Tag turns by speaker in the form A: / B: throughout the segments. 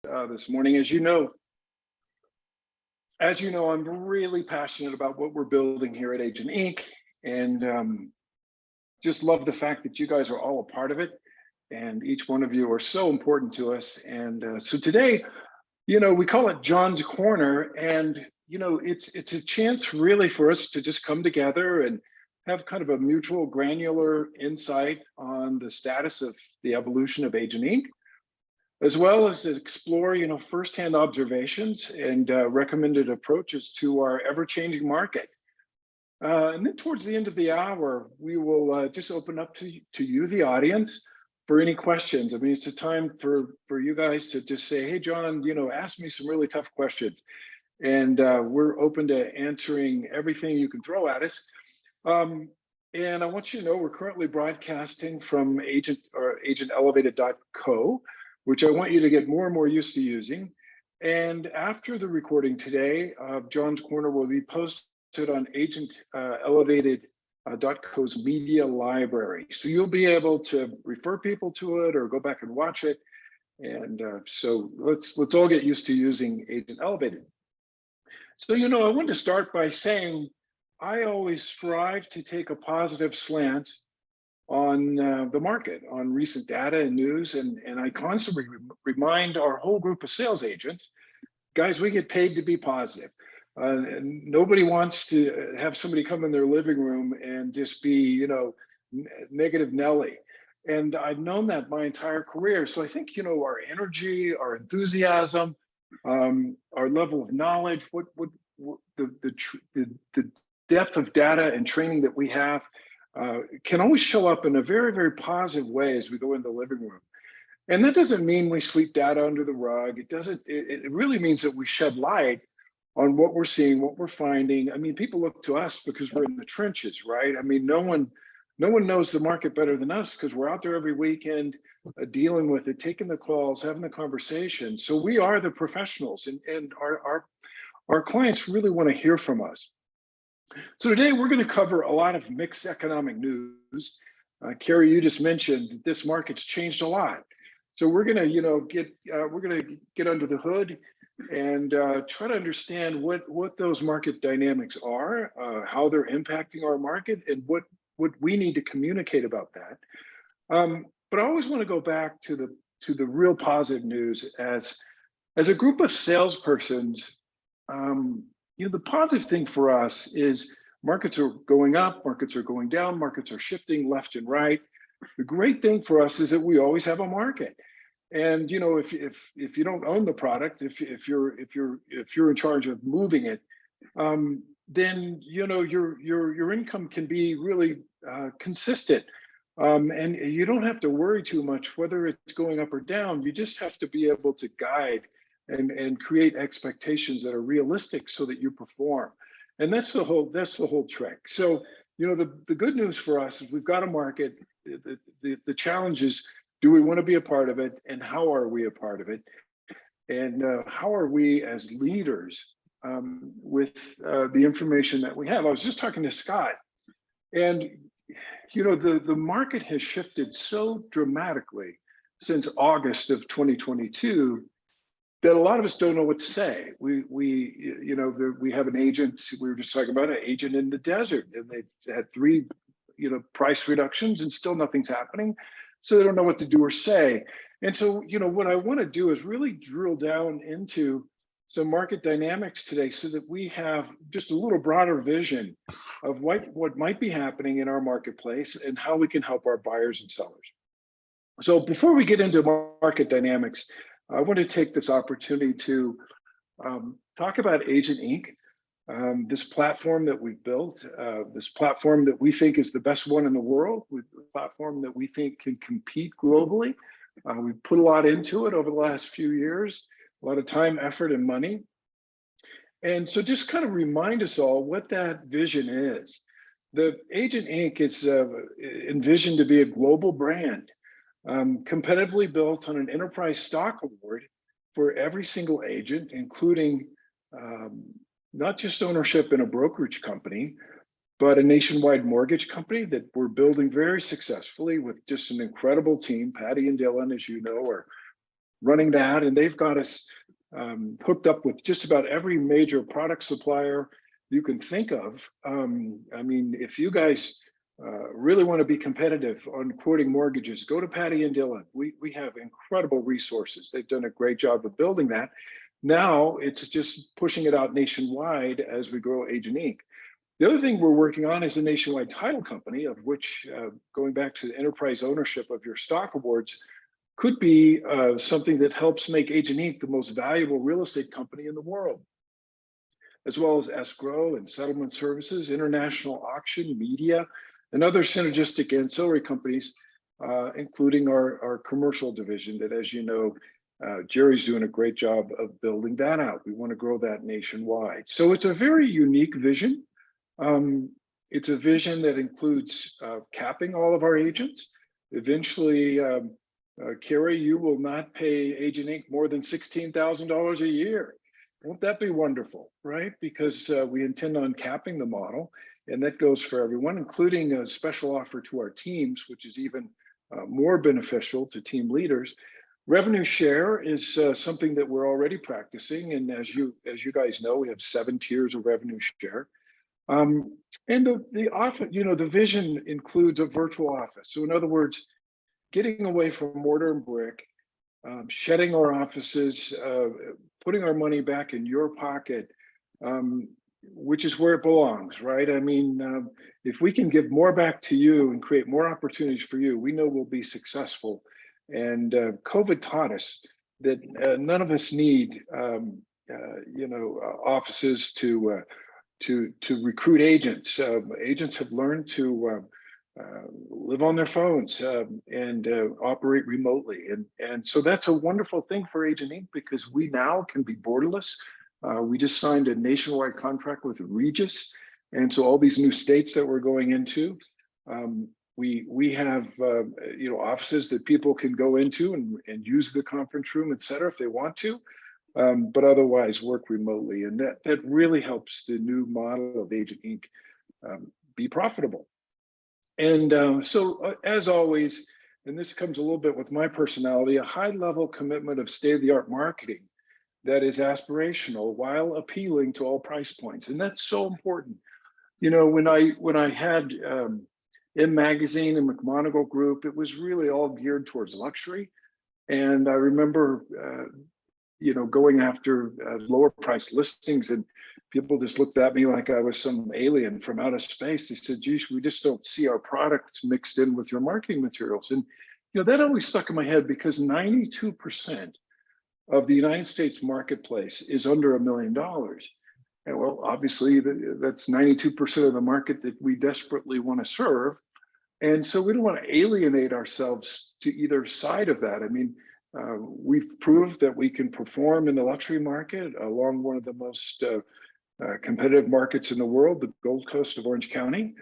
A: this morning. As you know, I'm really passionate about what we're building here at Agent Inc. and just love the fact that you guys are all a part of it. And each one of you are so important to us. And so today, we call it John's Corner. And, it's a chance really for us to just come together and have kind of a mutual granular insight on the status of the evolution of Agent Inc., as well as to explore, firsthand observations and recommended approaches to our ever-changing market. And then towards the end of the hour, we will just open up to you, the audience, for any questions. I mean, it's a time for you guys to just say, hey, John, ask me some really tough questions. And we're open to answering everything you can throw at us. And I want you to know we're currently broadcasting from agentelevated.co, which I want you to get more and more used to using. And after the recording today, John's Corner will be posted on agentelevated.co's media library. So you'll be able to refer people to it or go back and watch it. And so let's all get used to using Agent Elevated. So, I wanted to start by saying I always strive to take a positive slant on the market, on recent data and news. And I constantly remind our whole group of sales agents, guys, we get paid to be positive. And nobody wants to have somebody come in their living room and just be, negative Nelly. And I've known that my entire career. So I think, our energy, our enthusiasm, our level of knowledge, what the depth of data and training that we have can always show up in a very, very positive way as we go in the living room. And that doesn't mean we sweep data under the rug. It really means that we shed light on what we're seeing, what we're finding. I mean, people look to us because we're in the trenches, right? I mean, no one knows the market better than us because we're out there every weekend dealing with it, taking the calls, having the conversation. So we are the professionals, and our clients really want to hear from us. So today we're going to cover a lot of mixed economic news. Carrie, you just mentioned that this market's changed a lot. So we're going to get under the hood and try to understand what those market dynamics are, how they're impacting our market, and what we need to communicate about that. But I always want to go back to the real positive news as a group of salespersons. The positive thing for us is markets are going up, markets are going down, markets are shifting left and right. The great thing for us is that we always have a market. And if you don't own the product, if you're in charge of moving it, then your income can be really consistent. And you don't have to worry too much whether it's going up or down. You just have to be able to guide and create expectations that are realistic so that you perform. And that's the whole trick. So, the good news for us is we've got a market. The challenge is, do we want to be a part of it, and how are we a part of it? And how are we as leaders with the information that we have? I was just talking to Scott, and the market has shifted so dramatically since August of 2022 that a lot of us don't know what to say. We have an agent. We were just talking about an agent in the desert, and they had 3 price reductions, and still nothing's happening. So they don't know what to do or say. And so what I want to do is really drill down into some market dynamics today, so that we have just a little broader vision of what might be happening in our marketplace and how we can help our buyers and sellers. So before we get into market dynamics, I want to take this opportunity to talk about Agent Inc., this platform that we've built, this platform that we think is the best one in the world, with a platform that we think can compete globally. We've put a lot into it over the last few years, a lot of time, effort, and money. And so just kind of remind us all what that vision is. The Agent Inc. is envisioned to be a global brand, competitively built on an enterprise stock award for every single agent, including not just ownership in a brokerage company, but a nationwide mortgage company that we're building very successfully with just an incredible team. Patty and Dylan, as you know, are running that, and they've got us hooked up with just about every major product supplier you can think of. I mean, if you guys really want to be competitive on quoting mortgages, go to Patty and Dylan. We have incredible resources. They've done a great job of building that. Now it's just pushing it out nationwide as we grow Agent Inc. The other thing we're working on is a nationwide title company, of which, going back to the enterprise ownership of your stock awards, could be something that helps make Agent Inc. the most valuable real estate company in the world, as well as escrow and settlement services, international auction, media, and other synergistic ancillary companies, including our commercial division that, as you know, Jerry's doing a great job of building that out. We want to grow that nationwide. So it's a very unique vision. It's a vision that includes capping all of our agents. Eventually, Carrie, you will not pay Agent Inc. more than $16,000 a year. Won't that be wonderful, right? Because we intend on capping the model, and that goes for everyone, including a special offer to our teams, which is even more beneficial to team leaders. Revenue share is something that we're already practicing, and as you guys know, we have 7 tiers of revenue share. And the office, you know, the vision includes a virtual office. So in other words, getting away from mortar and brick, shedding our offices, putting our money back in your pocket, which is where it belongs, right? I mean, if we can give more back to you and create more opportunities for you, we know we'll be successful. And COVID taught us that none of us need, you know, offices to recruit agents. Agents have learned to live on their phones and operate remotely. And so that's a wonderful thing for Agent Inc. because we now can be borderless. We just signed a nationwide contract with Regis. And so all these new states that we're going into, we have you know, offices that people can go into and use the conference room, et cetera, if they want to, but otherwise work remotely. And that really helps the new model of Agent Inc. Be profitable. And so as always, and this comes a little bit with my personality, a high level commitment of state-of-the-art marketing that is aspirational while appealing to all price points. And that's so important. You know, when I had M Magazine and McMonagle Group, it was really all geared towards luxury. And I remember, you know, going after lower price listings, and people just looked at me like I was some alien from outer space. They said, geez, we just don't see our products mixed in with your marketing materials. And, you know, that always stuck in my head because 92% of the United States marketplace is under $1 million. And well, obviously that's 92% of the market that we desperately want to serve. And so we don't want to alienate ourselves to either side of that. I mean, we've proved that we can perform in the luxury market along one of the most competitive markets in the world, the Gold Coast of Orange County.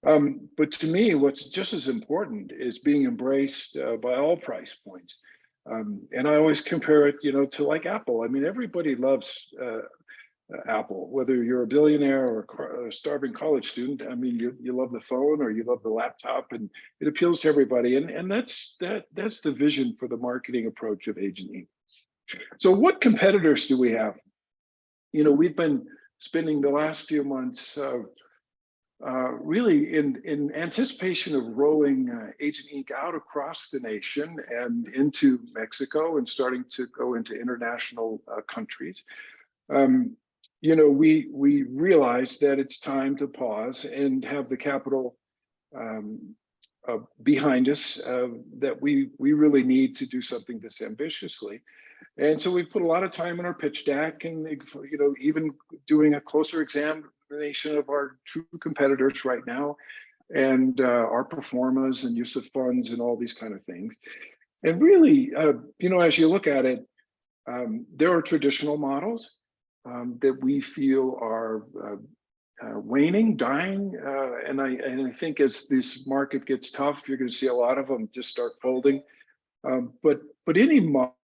A: But to me, what's just as important is being embraced by all price points. And I always compare it, you know, to like Apple. I mean, everybody loves Apple, whether you're a billionaire or a starving college student. I mean, you love the phone or you love the laptop, and it appeals to everybody. And that's the vision for the marketing approach of Agent Inc. So what competitors do we have? You know, we've been spending the last few months really in anticipation of rolling Agent Inc. out across the nation and into Mexico and starting to go into international countries. You know, we realized that it's time to pause and have the capital behind us that we really need to do something this ambitiously. And so we put a lot of time in our pitch deck and, you know, even doing a closer examination of our true competitors right now and our performance and use of funds and all these kind of things. And really, you know, as you look at it, there are traditional models that we feel are waning, dying. And I think as this market gets tough, you're going to see a lot of them just start folding. But any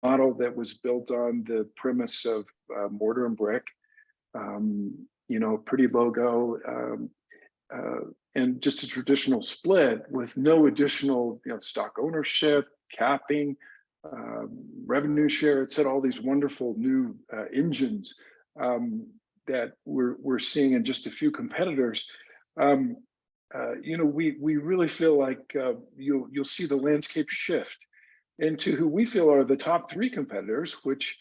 A: model that was built on the premise of mortar and brick, you know, pretty logo, and just a traditional split with no additional, you know, stock ownership, capping, revenue share. It said all these wonderful new engines that we're seeing in just a few competitors. We really feel like you'll see the landscape shift into who we feel are the top three competitors, which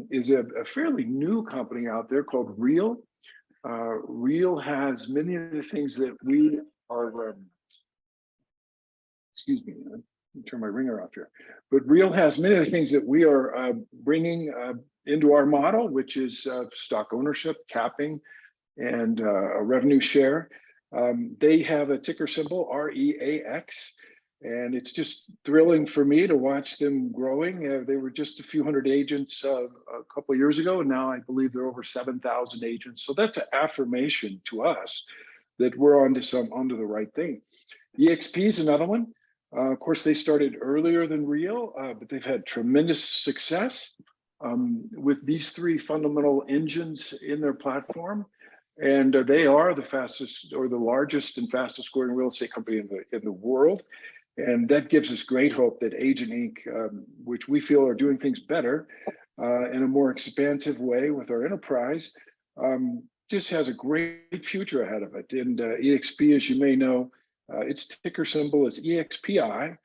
A: is a fairly new company out there called Real. Real has many of the things that we are, excuse me, let me turn my ringer off here. But Real has many of the things that we are bringing into our model, which is stock ownership, capping, and a revenue share. They have a ticker symbol, REAX, and it's just thrilling for me to watch them growing. They were just a few hundred agents a couple of years ago, and now I believe they're over 7,000 agents. So that's an affirmation to us that we're onto the right thing. EXP is another one. Of course, they started earlier than Real, but they've had tremendous success with these three fundamental engines in their platform. And they are the fastest or the largest and fastest growing real estate company in the world. And that gives us great hope that Agent Inc., which we feel are doing things better in a more expansive way with our enterprise, just has a great future ahead of it. And EXP, as you may know, its ticker symbol is EXPI.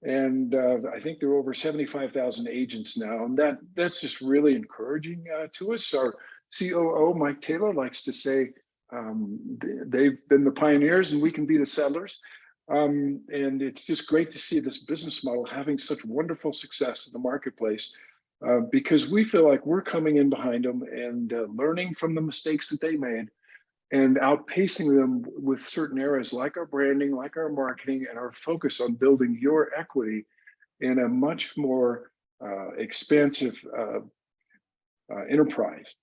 A: And I think there are over 75,000 agents now. And that's just really encouraging to us. Our COO, Mike Taylor, likes to say they've been the pioneers and we can be the settlers. And it's just great to see this business model having such wonderful success in the marketplace because we feel like we're coming in behind them and learning from the mistakes that they made and outpacing them with certain areas like our branding, like our marketing, and our focus on building your equity in a much more expansive enterprise.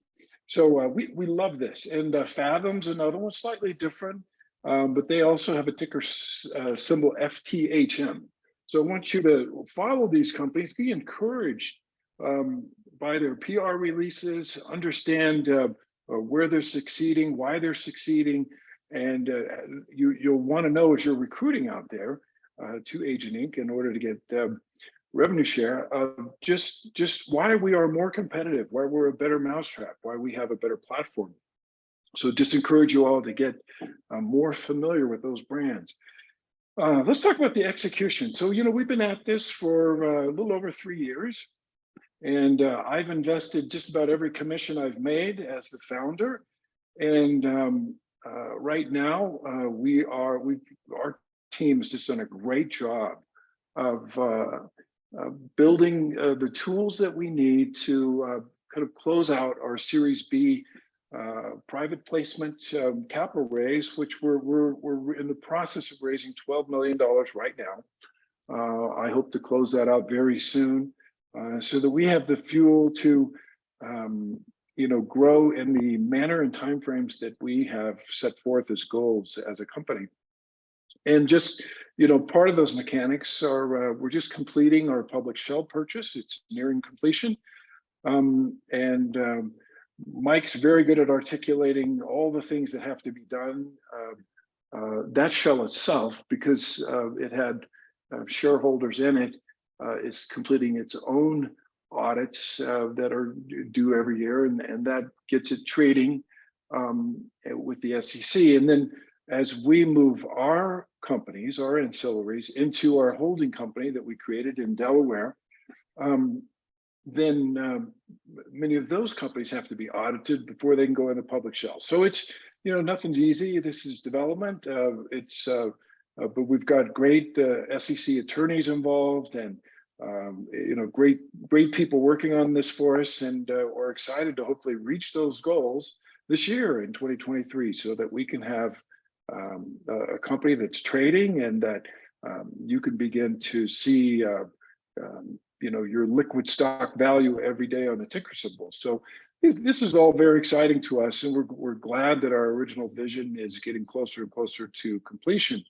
A: So we love this. And Fathom's another one, slightly different, but they also have a ticker symbol FTHM. So I want you to follow these companies, be encouraged by their PR releases, understand where they're succeeding, why they're succeeding, and you'll want to know as you're recruiting out there to Agent Inc. in order to get revenue share, just why we are more competitive, why we're a better mousetrap, why we have a better platform. So just encourage you all to get more familiar with those brands. Let's talk about the execution. So, we've been at this for a little over 3 years. And I've invested just about every commission I've made as the founder. And right now, our team has just done a great job of building the tools that we need to kind of close out our Series B private placement capital raise, which we're in the process of raising $12 million right now. I hope to close that out very soon. So that we have the fuel to, grow in the manner and timeframes that we have set forth as goals as a company. And just, part of those mechanics are we're just completing our public shell purchase. It's nearing completion. Mike's very good at articulating all the things that have to be done. That shell itself, because it had shareholders in it, is completing its own audits that are due every year, and that gets it trading with the SEC. And then as we move our companies, our ancillaries, into our holding company that we created in Delaware, then many of those companies have to be audited before they can go in the public shell. So it's, nothing's easy. This is development. But we've got great SEC attorneys involved and great people working on this for us, and we're excited to hopefully reach those goals this year in 2023, so that we can have a company that's trading and that you can begin to see your liquid stock value every day on the ticker symbol. So this is all very exciting to us, and we're glad that our original vision is getting closer and closer to completion.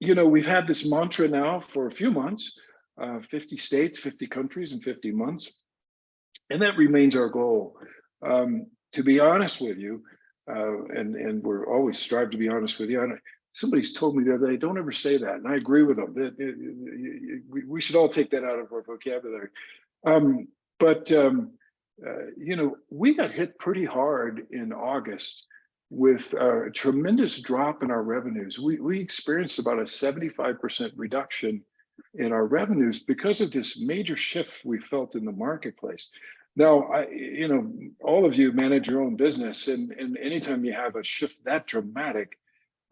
A: We've had this mantra now for a few months, 50 states, 50 countries in 50 months, and that remains our goal. To be honest with you, and we're always strive to be honest with you, somebody's told me the other day, don't ever say that. And I agree with them. We should all take that out of our vocabulary. But you know, we got hit pretty hard in August with a tremendous drop in our revenues. We experienced about a 75% reduction in our revenues because of this major shift we felt in the marketplace. Now, you know, all of you manage your own business, and anytime you have a shift that dramatic,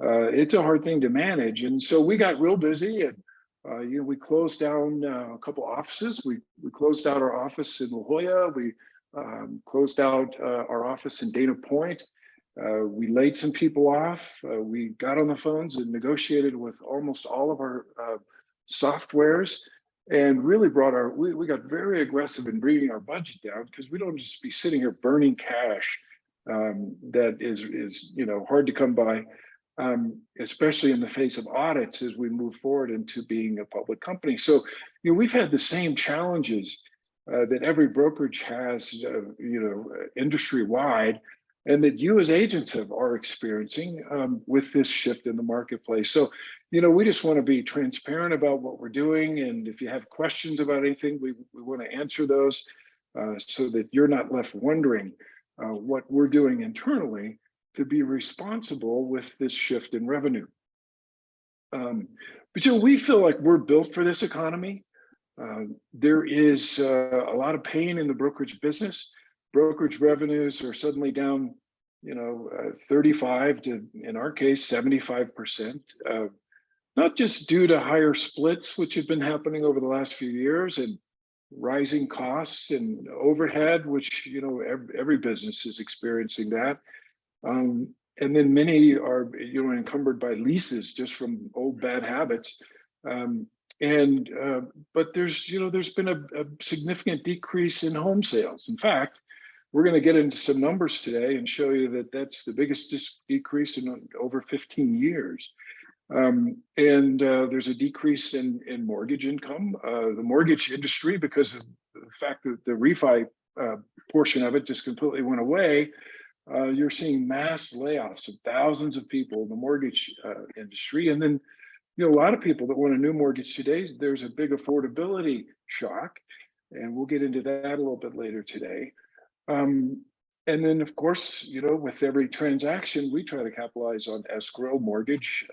A: it's a hard thing to manage. And so we got real busy, and you know, we closed down a couple offices. We closed out our office in La Jolla. We closed out our office in Dana Point. We laid some people off. We got on the phones and negotiated with almost all of our softwares, and really brought our, we got very aggressive in bringing our budget down, because we don't just be sitting here burning cash that is you know, hard to come by, especially in the face of audits as we move forward into being a public company. So, you know, we've had the same challenges that every brokerage has, you know, industry-wide, and that you as agents are experiencing with this shift in the marketplace. So, you know, we just want to be transparent about what we're doing. And if you have questions about anything, we want to answer those so that you're not left wondering what we're doing internally to be responsible with this shift in revenue. But you know, we feel like we're built for this economy. There is a lot of pain in the brokerage business. Brokerage revenues are suddenly down, you know, 35 to, in our case, 75%. Not just due to higher splits, which have been happening over the last few years, and rising costs and overhead, which, you know, every business is experiencing that. And then many are, you know, encumbered by leases just from old bad habits. But there's, you know, there's been a significant decrease in home sales. In fact, we're going to get into some numbers today and show you that that's the biggest decrease in over 15 years. There's a decrease in mortgage income. The mortgage industry, because of the fact that the refi portion of it just completely went away, you're seeing mass layoffs of thousands of people in the mortgage industry. And then, you know, a lot of people that want a new mortgage today, there's a big affordability shock, and we'll get into that a little bit later today. And then, of course, you know, with every transaction, we try to capitalize on escrow, mortgage,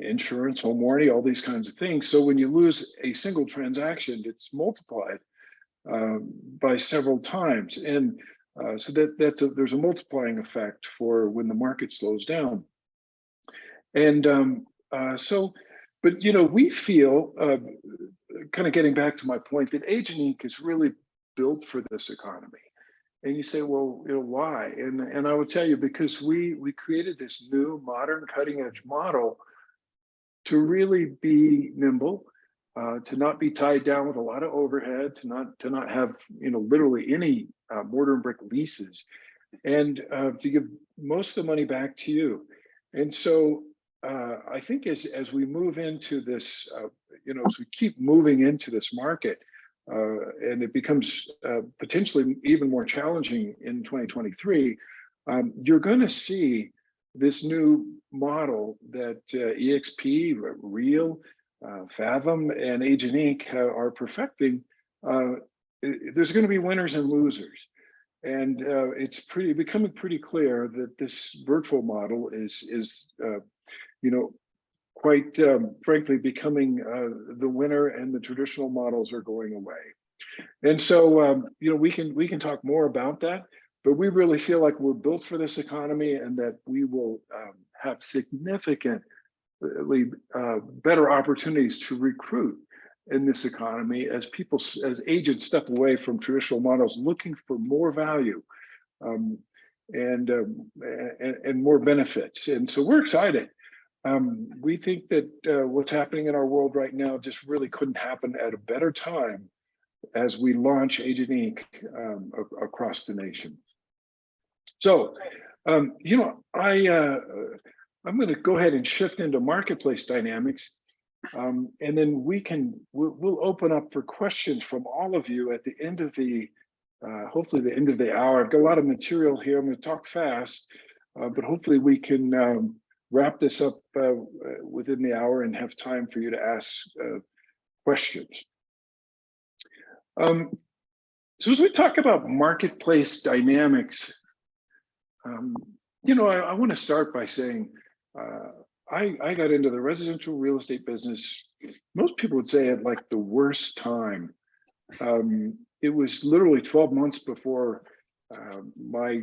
A: insurance, home warranty, all these kinds of things. So when you lose a single transaction, it's multiplied by several times. And so there's a multiplying effect for when the market slows down. And but you know, we feel, kind of getting back to my point, that Agent Inc. is really built for this economy. And you say, well, you know, why? And I would tell you, because we created this new, modern, cutting-edge model to really be nimble, to not be tied down with a lot of overhead, to not have, you know, literally any mortar and brick leases, and to give most of the money back to you. And so I think as we move into this, you know, as we keep moving into this market, and it becomes potentially even more challenging in 2023, you're going to see this new model that EXP, Real, Fathom, and Agent Inc. are perfecting. There's going to be winners and losers. And it's becoming pretty clear that this virtual model is you know, quite frankly, becoming the winner, and the traditional models are going away. And so, you know, we can talk more about that, but we really feel like we're built for this economy, and that we will have significantly better opportunities to recruit in this economy as agents step away from traditional models, looking for more value and more benefits. And so we're excited. We think that what's happening in our world right now just really couldn't happen at a better time as we launch Agent Inc. Across the nation. So, you know, I'm going to go ahead and shift into marketplace dynamics, and then we'll open up for questions from all of you at the end of the, hopefully the end of the hour. I've got a lot of material here. I'm going to talk fast, but hopefully we can wrap this up within the hour and have time for you to ask questions. So as we talk about marketplace dynamics, I want to start by saying I got into the residential real estate business. Most people would say at like the worst time. It was literally 12 months before my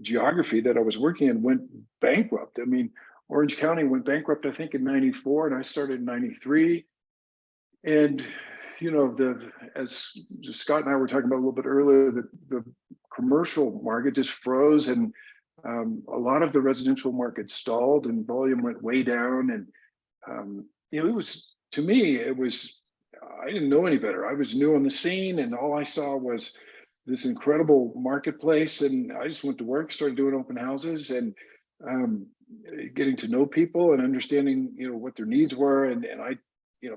A: geography that I was working in went bankrupt. I mean, Orange County went bankrupt, I think, in '94, and I started in '93. And as Scott and I were talking about a little bit earlier, the commercial market just froze, and a lot of the residential market stalled, and volume went way down. And it was, to me, I didn't know any better. I was new on the scene, and all I saw was this incredible marketplace. And I just went to work, started doing open houses, and getting to know people and understanding, what their needs were. And I,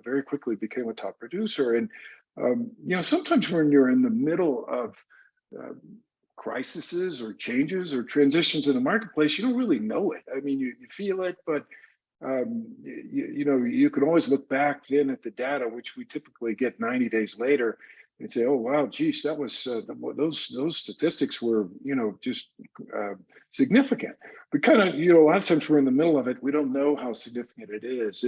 A: very quickly became a top producer. And sometimes when you're in the middle of crises or changes or transitions in the marketplace, you don't really know it. I mean, you feel it, but you can always look back then at the data, which we typically get 90 days later, and say, oh wow, geez, that was those statistics were just significant. But kind of a lot of times we're in the middle of it, we don't know how significant it is.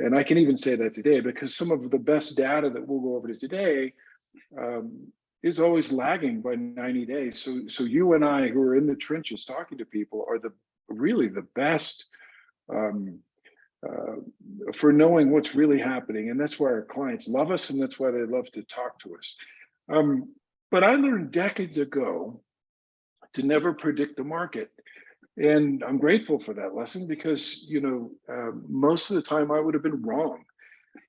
A: And I can even say that today, because some of the best data that we'll go over today is always lagging by 90 days. So you and I, who are in the trenches talking to people, are really the best for knowing what's really happening. And that's why our clients love us, and that's why they love to talk to us. But I learned decades ago to never predict the market. And I'm grateful for that lesson, because, most of the time I would have been wrong.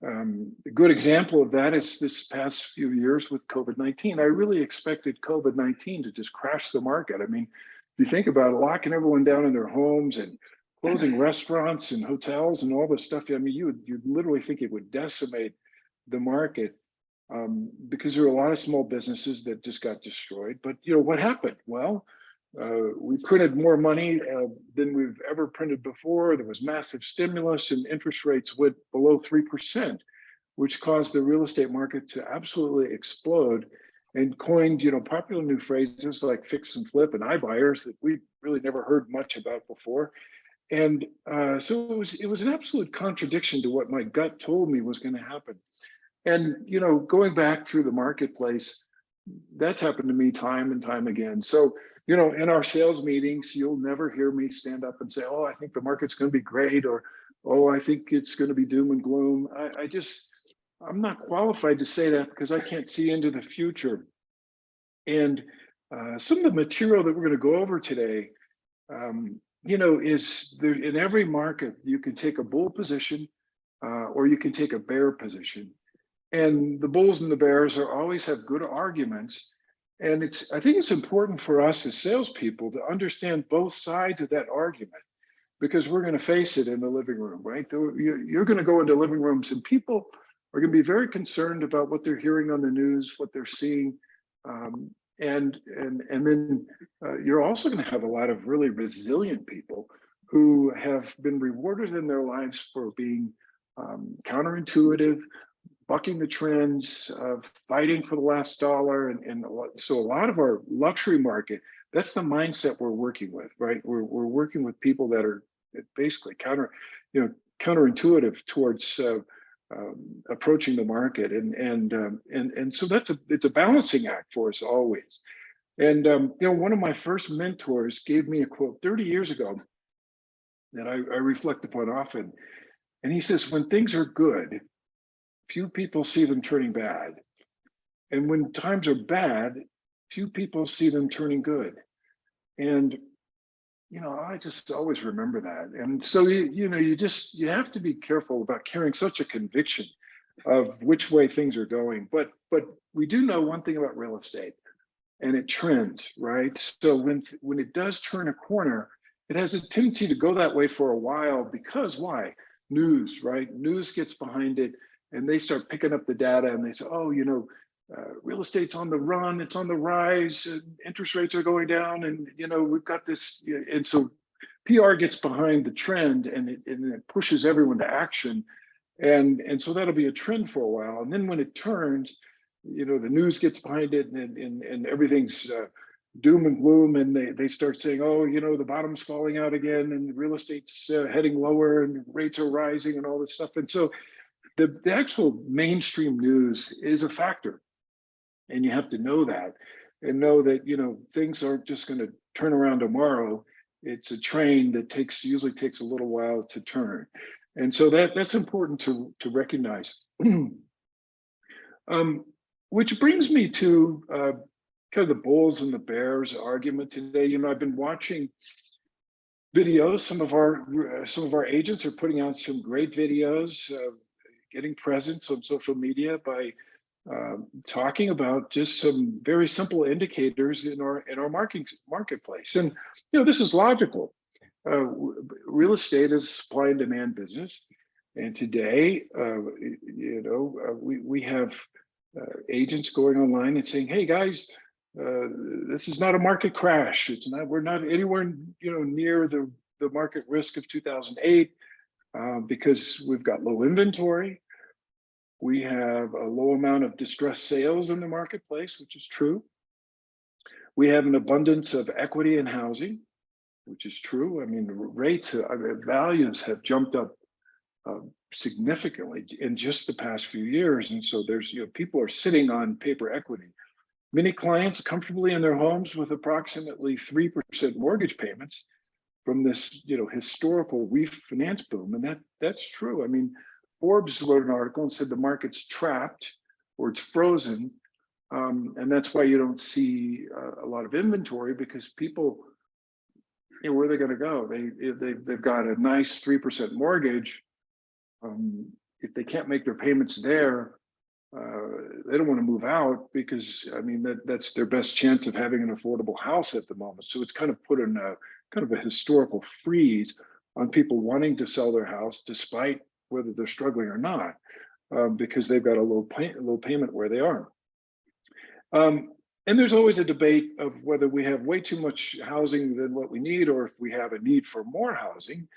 A: A good example of that is this past few years with COVID-19. I really expected COVID-19 to just crash the market. I mean, if you think about it, locking everyone down in their homes and closing restaurants and hotels and all this stuff, I mean, you'd literally think it would decimate the market, because there were a lot of small businesses that just got destroyed. But what happened? Well, we printed more money than we've ever printed before. There was massive stimulus, and interest rates went below 3%, which caused the real estate market to absolutely explode, and coined, popular new phrases like fix and flip and iBuyers that we really never heard much about before. And so it was an absolute contradiction to what my gut told me was going to happen. And going back through the marketplace, that's happened to me time and time again. So in our sales meetings, you'll never hear me stand up and say, oh, I think the market's going to be great, or, oh, I think it's going to be doom and gloom. I'm not qualified to say that, because I can't see into the future. And some of the material that we're going to go over today, is there, in every market, you can take a bull position or you can take a bear position. And the bulls and the bears always have good arguments. And I think it's important for us as salespeople to understand both sides of that argument, because we're going to face it in the living room, right? You're going to go into living rooms, and people are going to be very concerned about what they're hearing on the news, what they're seeing. And then you're also going to have a lot of really resilient people who have been rewarded in their lives for being counterintuitive, bucking the trends, fighting for the last dollar. And so a lot of our luxury market, that's the mindset we're working with, right? We're working with people that are basically counterintuitive towards approaching the market. And so it's a balancing act for us always. And one of my first mentors gave me a quote 30 years ago that I reflect upon often. And he says, when things are good, few people see them turning bad. And when times are bad, few people see them turning good. And, I just always remember that. And so, you have to be careful about carrying such a conviction of which way things are going. But we do know one thing about real estate, and it trends, right? So when it does turn a corner, it has a tendency to go that way for a while, because why? News, right? News gets behind it, and they start picking up the data, and they say, oh, real estate's on the run, it's on the rise, interest rates are going down, and we've got this. And so PR gets behind the trend and it pushes everyone to action. And so that'll be a trend for a while. And then when it turns, the news gets behind it and everything's doom and gloom, and they start saying, oh, the bottom's falling out again and real estate's heading lower and rates are rising and all this stuff. And so the actual mainstream news is a factor. And you have to know that and know that, things aren't just going to turn around tomorrow. It's a train that usually takes a little while to turn. And so that's important to recognize. Which brings me to kind of the bulls and the bears argument today. I've been watching videos. Some of our agents are putting out some great videos, getting presence on social media by talking about just some very simple indicators in our marketplace. And this is logical. Real estate is supply and demand business, and today, we have agents going online and saying, "Hey guys, this is not a market crash. We're not anywhere near the market risk of 2008 because we've got low inventory. We have a low amount of distressed sales in the marketplace, which is true. We have an abundance of equity in housing, which is true. I mean, the values have jumped up significantly in just the past few years. And so there's, people are sitting on paper equity. Many clients comfortably in their homes with approximately 3% mortgage payments from this, historical refinance boom. And that's true. I mean, Forbes wrote an article and said the market's trapped or it's frozen. And that's why you don't see a lot of inventory, because people, where are they going to go? They've got a nice 3% mortgage. If they can't make their payments there, they don't want to move out, because that's their best chance of having an affordable house at the moment. So it's kind of put in a kind of a historical freeze on people wanting to sell their house despite whether they're struggling or not, because they've got a low payment where they are. And there's always a debate of whether we have way too much housing than what we need, or if we have a need for more housing.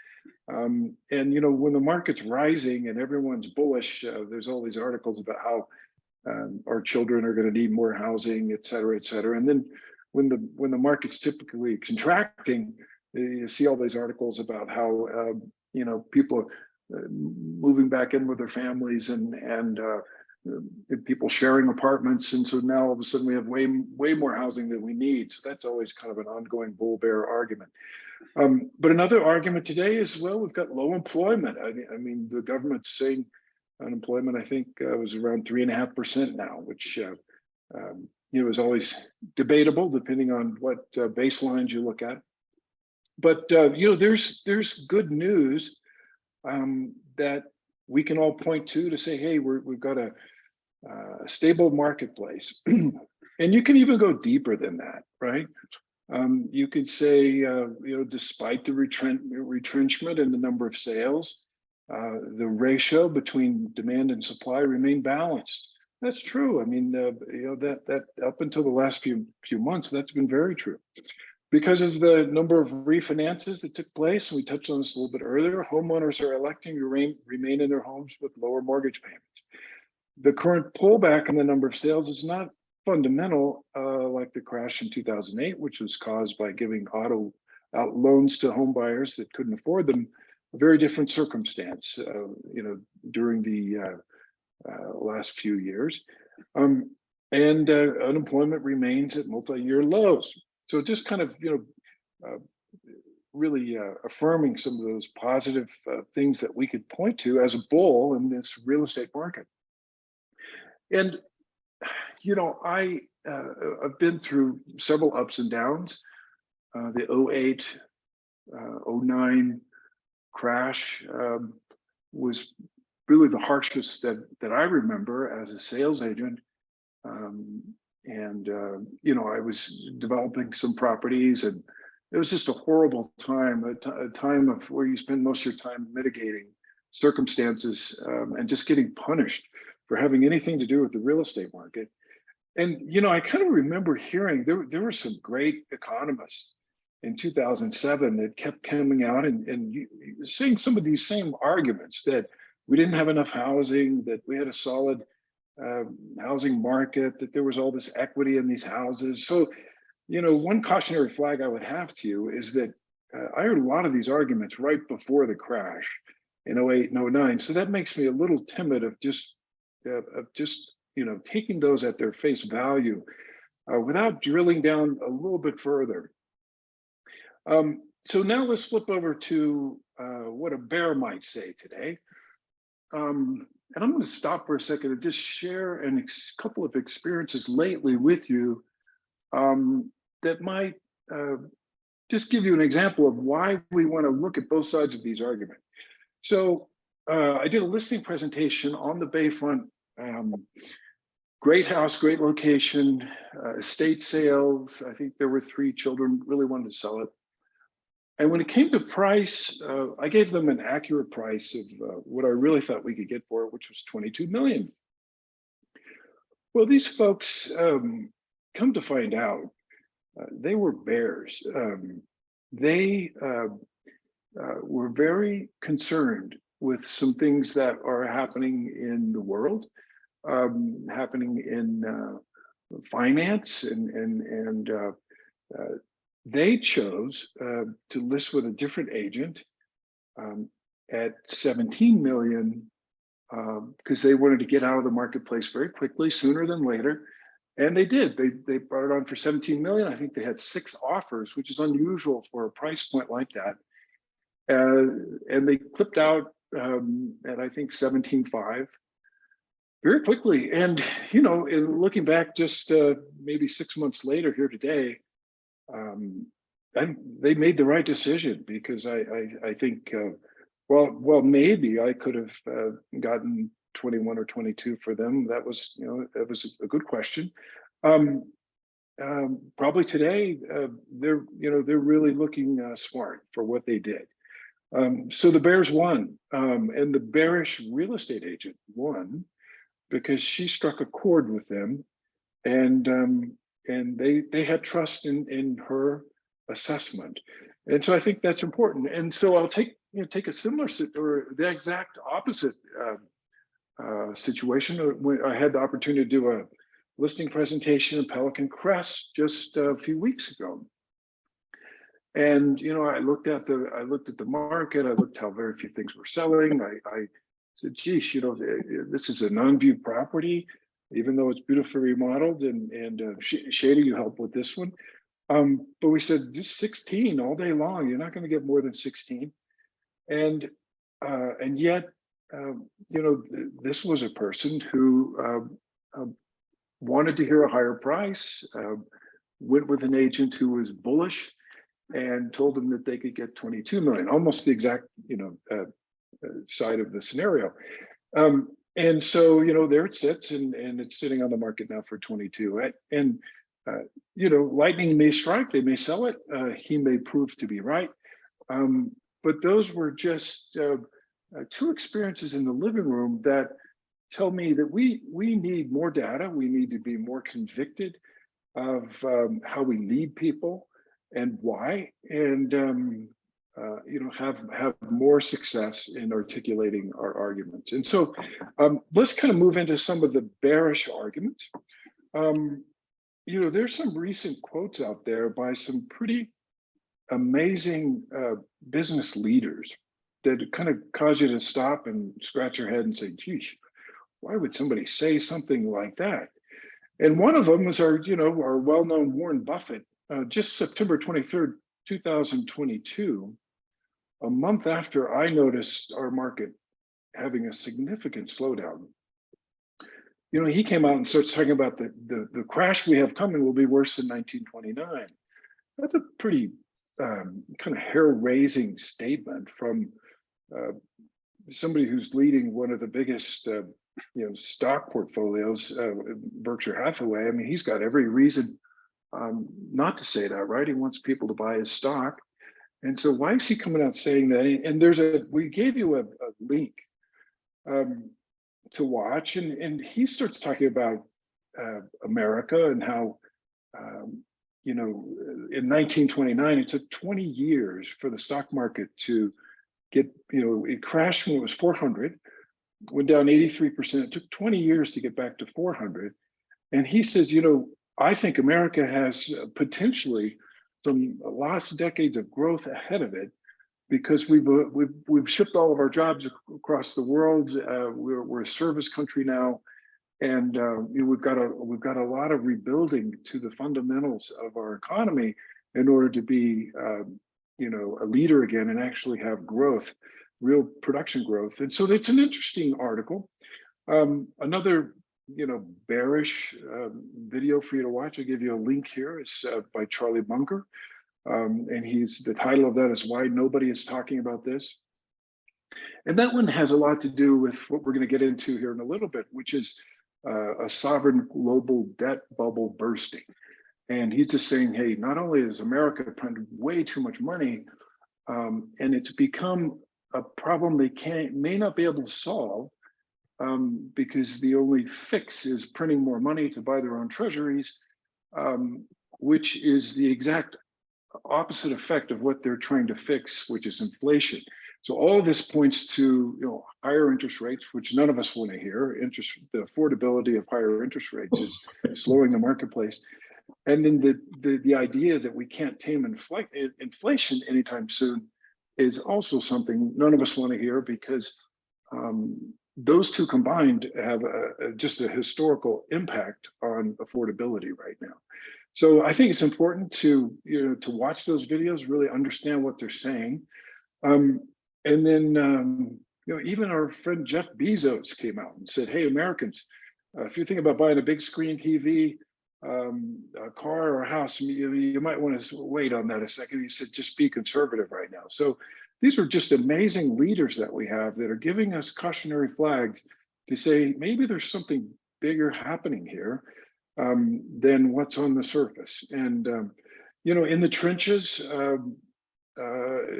A: And when the market's rising and everyone's bullish, there's all these articles about how our children are going to need more housing, et cetera, et cetera. And then when the market's typically contracting, you see all these articles about how people moving back in with their families and people sharing apartments, and so now all of a sudden we have way more housing than we need. So that's always kind of an ongoing bull bear argument. But another argument today is, well, we've got low employment. I mean, the government's saying unemployment, I think, was around 3.5% now, which is always debatable depending on what baselines you look at. But there's good news that we can all point to say, hey, we've got a stable marketplace. And you can even go deeper than that, right? You could say, despite the retrenchment in the number of sales, the ratio between demand and supply remain balanced. That's true. I mean, that up until the last few months, that's been very true. Because of the number of refinances that took place, and we touched on this a little bit earlier, homeowners are electing to remain in their homes with lower mortgage payments. The current pullback in the number of sales is not fundamental, like the crash in 2008, which was caused by giving auto out loans to home buyers that couldn't afford them. A very different circumstance, during the last few years. And unemployment remains at multi-year lows. So just kind of, really affirming some of those positive things that we could point to as a bull in this real estate market. And, I've been through several ups and downs. The 08, 09 crash was really the harshest that I remember as a sales agent. I was developing some properties, and it was just a horrible time, a time of where you spend most of your time mitigating circumstances and just getting punished for having anything to do with the real estate market. And, I kind of remember hearing there were some great economists in 2007 that kept coming out and saying some of these same arguments that we didn't have enough housing, that we had a solid housing market, that there was all this equity in these houses. So, one cautionary flag I would have to you is that I heard a lot of these arguments right before the crash in 08 and 09. So that makes me a little timid of just taking those at their face value without drilling down a little bit further. So now let's flip over to what a bear might say today. And I'm going to stop for a second and just share a couple of experiences lately with you that might just give you an example of why we want to look at both sides of these arguments. So I did a listing presentation on the Bayfront. Great house, great location, estate sales. I think there were 3 children really wanted to sell it. And when it came to price, I gave them an accurate price of what I really thought we could get for it, which was $22 million. Well, these folks, come to find out, they were bears. They were very concerned with some things that are happening in the world, happening in finance, and they chose to list with a different agent at 17 million because they wanted to get out of the marketplace very quickly, sooner than later. And they did. They brought it on for 17 million. I think they had 6 offers, which is unusual for a price point like that. And they clipped out at I think 17.5 very quickly. And in looking back, just maybe 6 months later here today, they made the right decision, because I think well maybe I could have gotten 21 or 22 for them. That was a good question. Probably today they're really looking smart for what they did. So the bears won, and the bearish real estate agent won because she struck a chord with them, and they had trust in her assessment. And so I think that's important. And so I'll take a similar or the exact opposite situation. When I had the opportunity to do a listing presentation in Pelican Crest just a few weeks ago. And I looked at the market. I looked how very few things were selling. I said, geez, this is a non-view property, even though it's beautifully remodeled. And Shady, you helped with this one. But we said just 16 all day long. You're not going to get more than 16. And yet, this was a person who wanted to hear a higher price, went with an agent who was bullish, and told them that they could get 22 million, almost the exact side of the scenario. And so there it sits, and it's sitting on the market now for 22. And lightning may strike, they may sell it, he may prove to be right. But those were just 2 experiences in the living room that tell me that we need more data. We need to be more convicted of how we lead people and why, and have more success in articulating our arguments. And so let's kind of move into some of the bearish arguments. There's some recent quotes out there by some pretty amazing business leaders that kind of cause you to stop and scratch your head and say, geez, why would somebody say something like that? And one of them was our well-known Warren Buffett. Just September 23rd, 2022, a month after I noticed our market having a significant slowdown, he came out and started talking about the crash we have coming will be worse than 1929. That's a pretty kind of hair-raising statement from somebody who's leading one of the biggest stock portfolios, Berkshire Hathaway. I mean, he's got every reason not to say that, right? He wants people to buy his stock. And so why is he coming out saying that? And we gave you a link to watch, and he starts talking about America and how you know, in 1929, it took 20 years for the stock market to get, you know, it crashed when it was 400, went down 83%. It took 20 years to get back to 400. And he says, you know, I think America has potentially some lost decades of growth ahead of it because we've shipped all of our jobs across the world. We're a service country now, and you know, we've got a lot of rebuilding to the fundamentals of our economy in order to be you know, a leader again and actually have growth, real production growth. And so it's an interesting article. Another, you know, bearish video for you to watch. I'll give you a link here. It's by Charlie Munger. And the title of that is Why Nobody is Talking About This. And that one has a lot to do with what we're going to get into here in a little bit, which is a sovereign global debt bubble bursting. And he's just saying, hey, not only is America printing way too much money, and it's become a problem they may not be able to solve because the only fix is printing more money to buy their own treasuries, which is the exact opposite effect of what they're trying to fix, which is inflation. So all of this points to, you know, higher interest rates, which none of us want to hear. The affordability of higher interest rates is slowing the marketplace. And then the idea that we can't tame inflation anytime soon is also something none of us want to hear, because those two combined have just a historical impact on affordability right now. So I think it's important to, you know, to watch those videos, really understand what they're saying. And then, you know, even our friend Jeff Bezos came out and said, hey, Americans, if you're thinking about buying a big screen TV, a car or a house, you might want to wait on that a second. He said, just be conservative right now. So these are just amazing leaders that we have that are giving us cautionary flags to say, maybe there's something bigger happening here than what's on the surface. And, you know, in the trenches,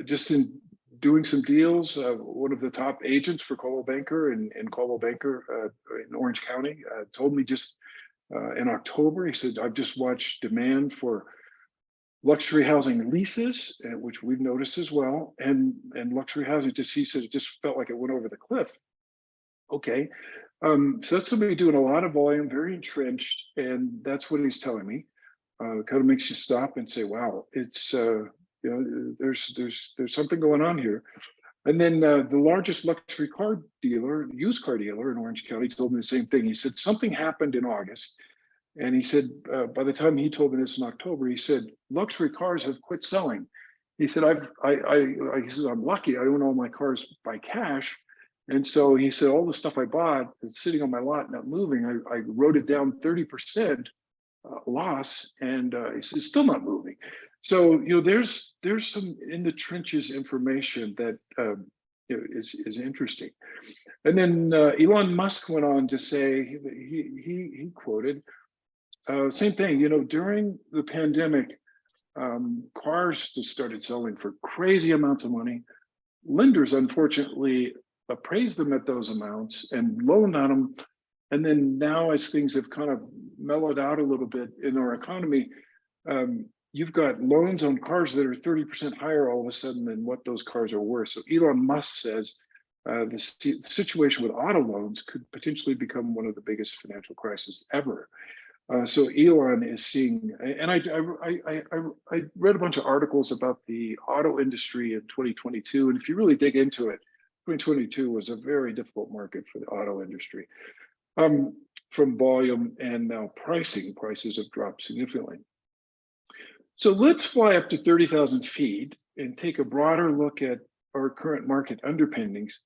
A: just in doing some deals, one of the top agents for Coldwell Banker and Coldwell Banker in Orange County told me just in October, he said, I've just watched demand for luxury housing leases, which we've noticed as well, and luxury housing, he said, it just felt like it went over the cliff. Okay, so that's somebody doing a lot of volume, very entrenched, and that's what he's telling me. Kind of makes you stop and say, wow, it's, you know, there's something going on here. And then the largest luxury car dealer, used car dealer in Orange County, told me the same thing. He said something happened in August. And he said, by the time he told me this in October, he said, luxury cars have quit selling. He said, he said, I'm lucky. I own all my cars by cash. And so he said, all the stuff I bought is sitting on my lot, not moving. I wrote it down 30% loss, and it's still not moving. So, you know, there's some in the trenches information that you know, is interesting. And then Elon Musk went on to say, he quoted, same thing, you know, during the pandemic, cars just started selling for crazy amounts of money. Lenders, unfortunately, appraised them at those amounts and loaned on them. And then now, as things have kind of mellowed out a little bit in our economy, you've got loans on cars that are 30% higher all of a sudden than what those cars are worth. So Elon Musk says the situation with auto loans could potentially become one of the biggest financial crises ever. So Elon is seeing, and I read a bunch of articles about the auto industry in 2022, and if you really dig into it, 2022 was a very difficult market for the auto industry. From volume and now prices have dropped significantly. So let's fly up to 30,000 feet and take a broader look at our current market underpinnings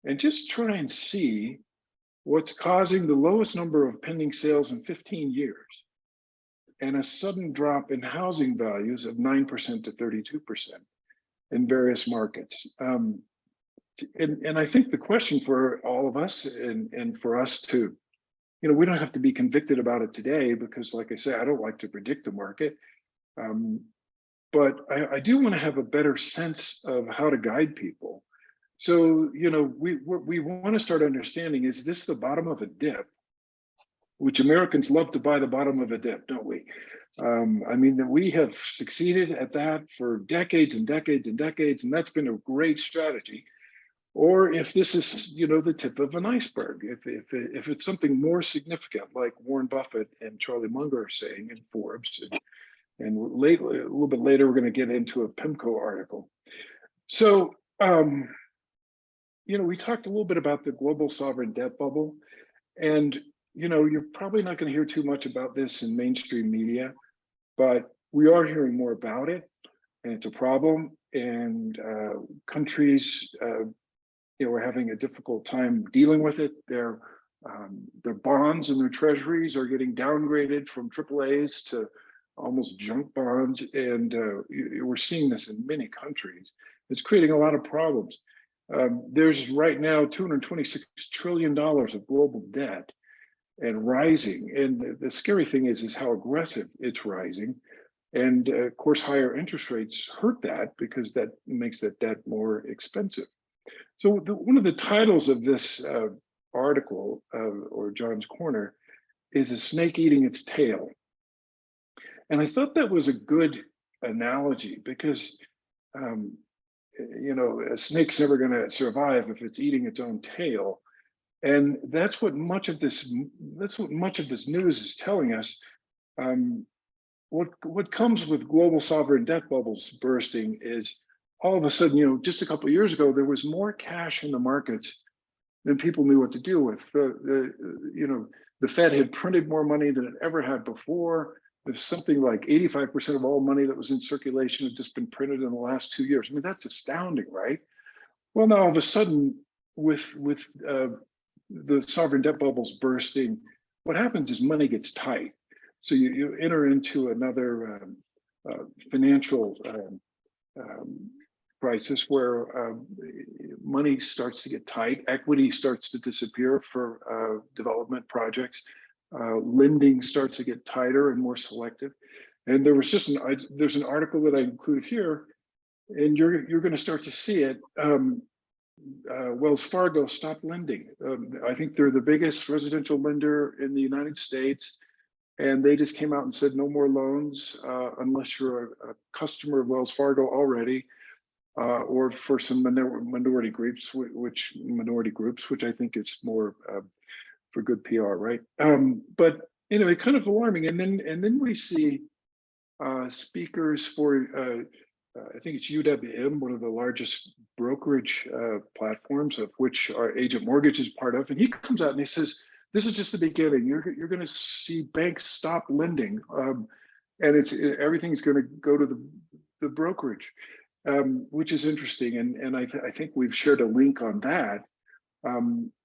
A: and just try and see what's causing the lowest number of pending sales in 15 years and a sudden drop in housing values of 9% to 32% in various markets. And I think the question for all of us and for us to, you know, we don't have to be convicted about it today because, like I say, I don't like to predict the market. But I do want to have a better sense of how to guide people. So, you know, we want to start understanding, is this the bottom of a dip? which Americans love to buy the bottom of a dip, don't we? I mean, we have succeeded at that for decades and decades and decades, and that's been a great strategy. Or if this is, the tip of an iceberg, if it's something more significant, like Warren Buffett and Charlie Munger are saying in Forbes, and a little bit later, we're going to get into a PIMCO article. So, we talked a little bit about the global sovereign debt bubble, and you're probably not going to hear too much about this in mainstream media, but we are hearing more about it, and it's a problem. And countries, are having a difficult time dealing with it. Their bonds and their treasuries are getting downgraded from AAAs to almost junk bonds, and we're seeing this in many countries. It's creating a lot of problems. There's right now $226 trillion of global debt and rising. And the scary thing is how aggressive it's rising. And of course, higher interest rates hurt that because that makes that debt more expensive. So one of the titles of this article, or John's Corner, is "A Snake Eating Its Tail." And I thought that was a good analogy because, a snake's never going to survive if it's eating its own tail. And that's what much of this news is telling us. What comes with global sovereign debt bubbles bursting is all of a sudden, just a couple of years ago, there was more cash in the markets than people knew what to do with. The Fed had printed more money than it ever had before. There's something like 85% of all money that was in circulation had just been printed in the last 2 years. I mean, that's astounding, right? Well, now all of a sudden, with the sovereign debt bubbles bursting, what happens is money gets tight. So you enter into another financial crisis where money starts to get tight, equity starts to disappear for development projects, lending starts to get tighter and more selective. And there was there's an article that I included here, and you're going to start to see it. Wells Fargo stopped lending. I think they're the biggest residential lender in the United States. And they just came out and said no more loans unless you're a customer of Wells Fargo already, or for some minority groups, which I think is more for good PR, right? But anyway, kind of alarming. And then we see speakers for I think it's UWM, one of the largest brokerage platforms, of which our Agent Mortgage is part of, and he comes out and he says, "This is just the beginning. You're going to see banks stop lending, and everything's going to go to the brokerage," which is interesting. And I think we've shared a link on that.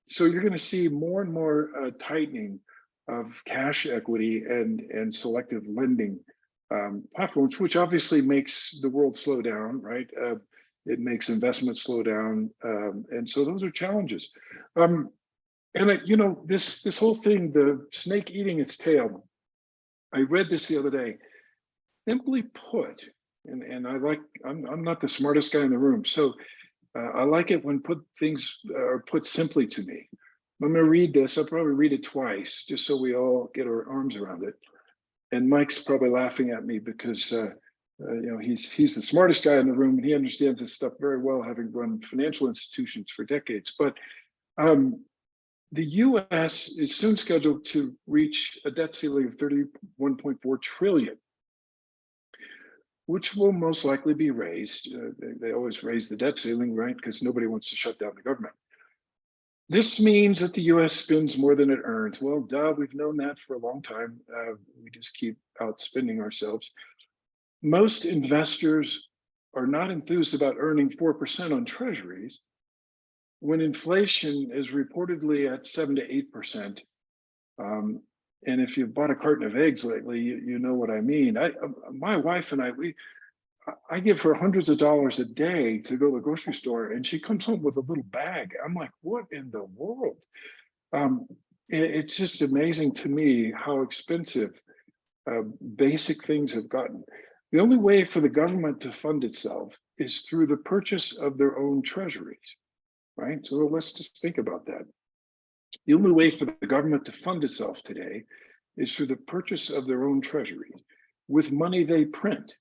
A: So you're going to see more and more tightening of cash equity and selective lending platforms, which obviously makes the world slow down, right? It makes investment slow down, and so those are challenges. And this whole thing, the snake eating its tail. I read this the other day. Simply put, and I'm not the smartest guy in the room, so I like it when things are put simply to me. I'm going to read this. I'll probably read it twice, just so we all get our arms around it. And Mike's probably laughing at me because he's the smartest guy in the room and he understands this stuff very well, having run financial institutions for decades. But the U.S. is soon scheduled to reach a debt ceiling of $31.4 trillion, which will most likely be raised. They always raise the debt ceiling, right? Because nobody wants to shut down the government. This means that the U.S. spends more than it earns. Well, duh, we've known that for a long time. We just keep outspending ourselves. Most investors are not enthused about earning 4% on treasuries when inflation is reportedly at 7 to 8%. And if you've bought a carton of eggs lately, you know what I mean. My wife and I give her hundreds of dollars a day to go to the grocery store, and she comes home with a little bag. I'm like, what in the world? It's just amazing to me how expensive basic things have gotten. The only way for the government to fund itself is through the purchase of their own treasuries, right? So let's just think about that. The only way for the government to fund itself today is through the purchase of their own treasury with money they print.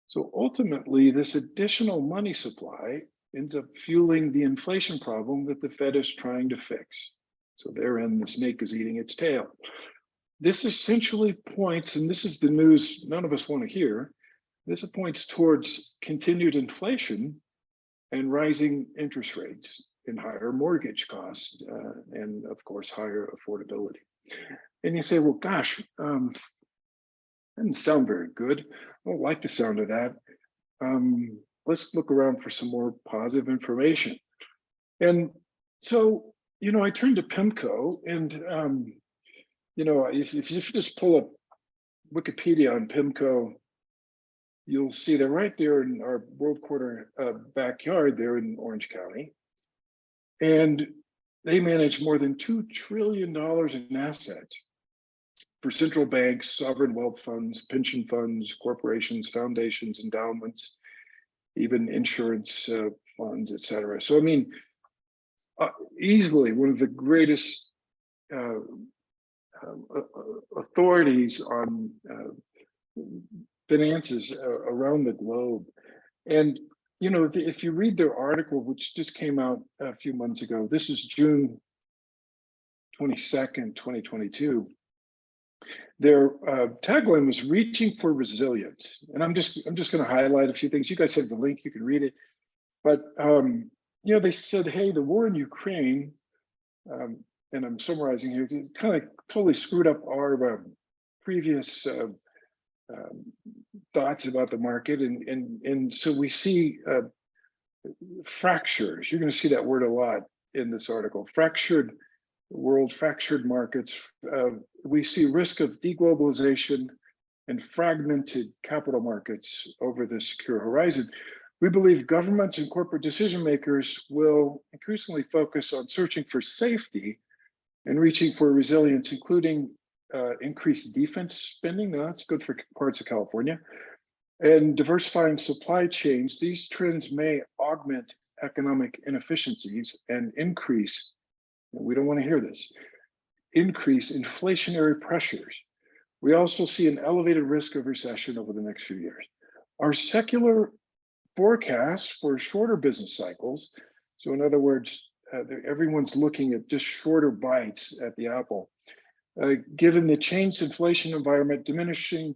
A: So ultimately, this additional money supply ends up fueling the inflation problem that the Fed is trying to fix. So therein, the snake is eating its tail. This essentially points, and this is the news none of us want to hear, this points towards continued inflation and rising interest rates and higher mortgage costs, and of course, higher affordability. And you say, well, gosh, that doesn't sound very good. I don't like the sound of that. Let's look around for some more positive information. And so, I turned to PIMCO, and if you just pull up Wikipedia on PIMCO, you'll see they're right there in our World Quarter backyard there in Orange County. And they manage more than $2 trillion in assets for central banks, sovereign wealth funds, pension funds, corporations, foundations, endowments, even insurance funds, et cetera. So, I mean, easily one of the greatest authorities on finances around the globe. And, if you read their article, which just came out a few months ago, this is June 22nd, 2022. Their tagline was "Reaching for Resilience," and I'm just going to highlight a few things. You guys have the link; you can read it. But they said, "Hey, the war in Ukraine," and I'm summarizing here, kind of totally screwed up our previous thoughts about the market, and so we see fractures. You're going to see that word a lot in this article. Fractured world, fractured markets. We see risk of deglobalization and fragmented capital markets over the secure horizon. We believe governments and corporate decision makers will increasingly focus on searching for safety and reaching for resilience, including increased defense spending. Now, that's good for parts of California. And diversifying supply chains. These trends may augment economic inefficiencies and increase, we don't want to hear this, increase inflationary pressures. We also see an elevated risk of recession over the next few years. Our secular forecasts for shorter business cycles, so in other words, everyone's looking at just shorter bites at the apple. Given the changed inflation environment, diminishing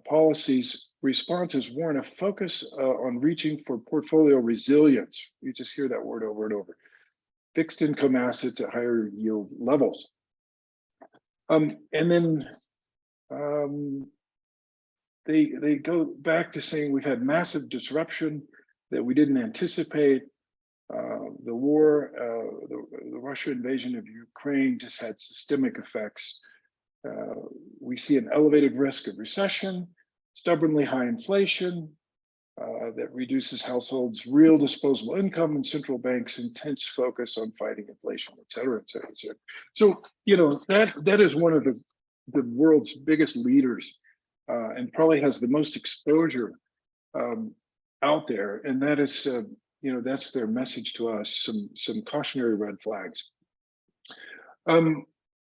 A: policies responses warrant a focus on reaching for portfolio resilience. You just hear that word over and over. Fixed income assets at higher yield levels. And then they go back to saying we've had massive disruption that we didn't anticipate. The war, the Russia invasion of Ukraine just had systemic effects. We see an elevated risk of recession, stubbornly high inflation that reduces households' real disposable income, and central banks' intense focus on fighting inflation, et cetera, et cetera, et cetera. So, that is one of the world's biggest leaders and probably has the most exposure out there. And that is, that's their message to us, some cautionary red flags.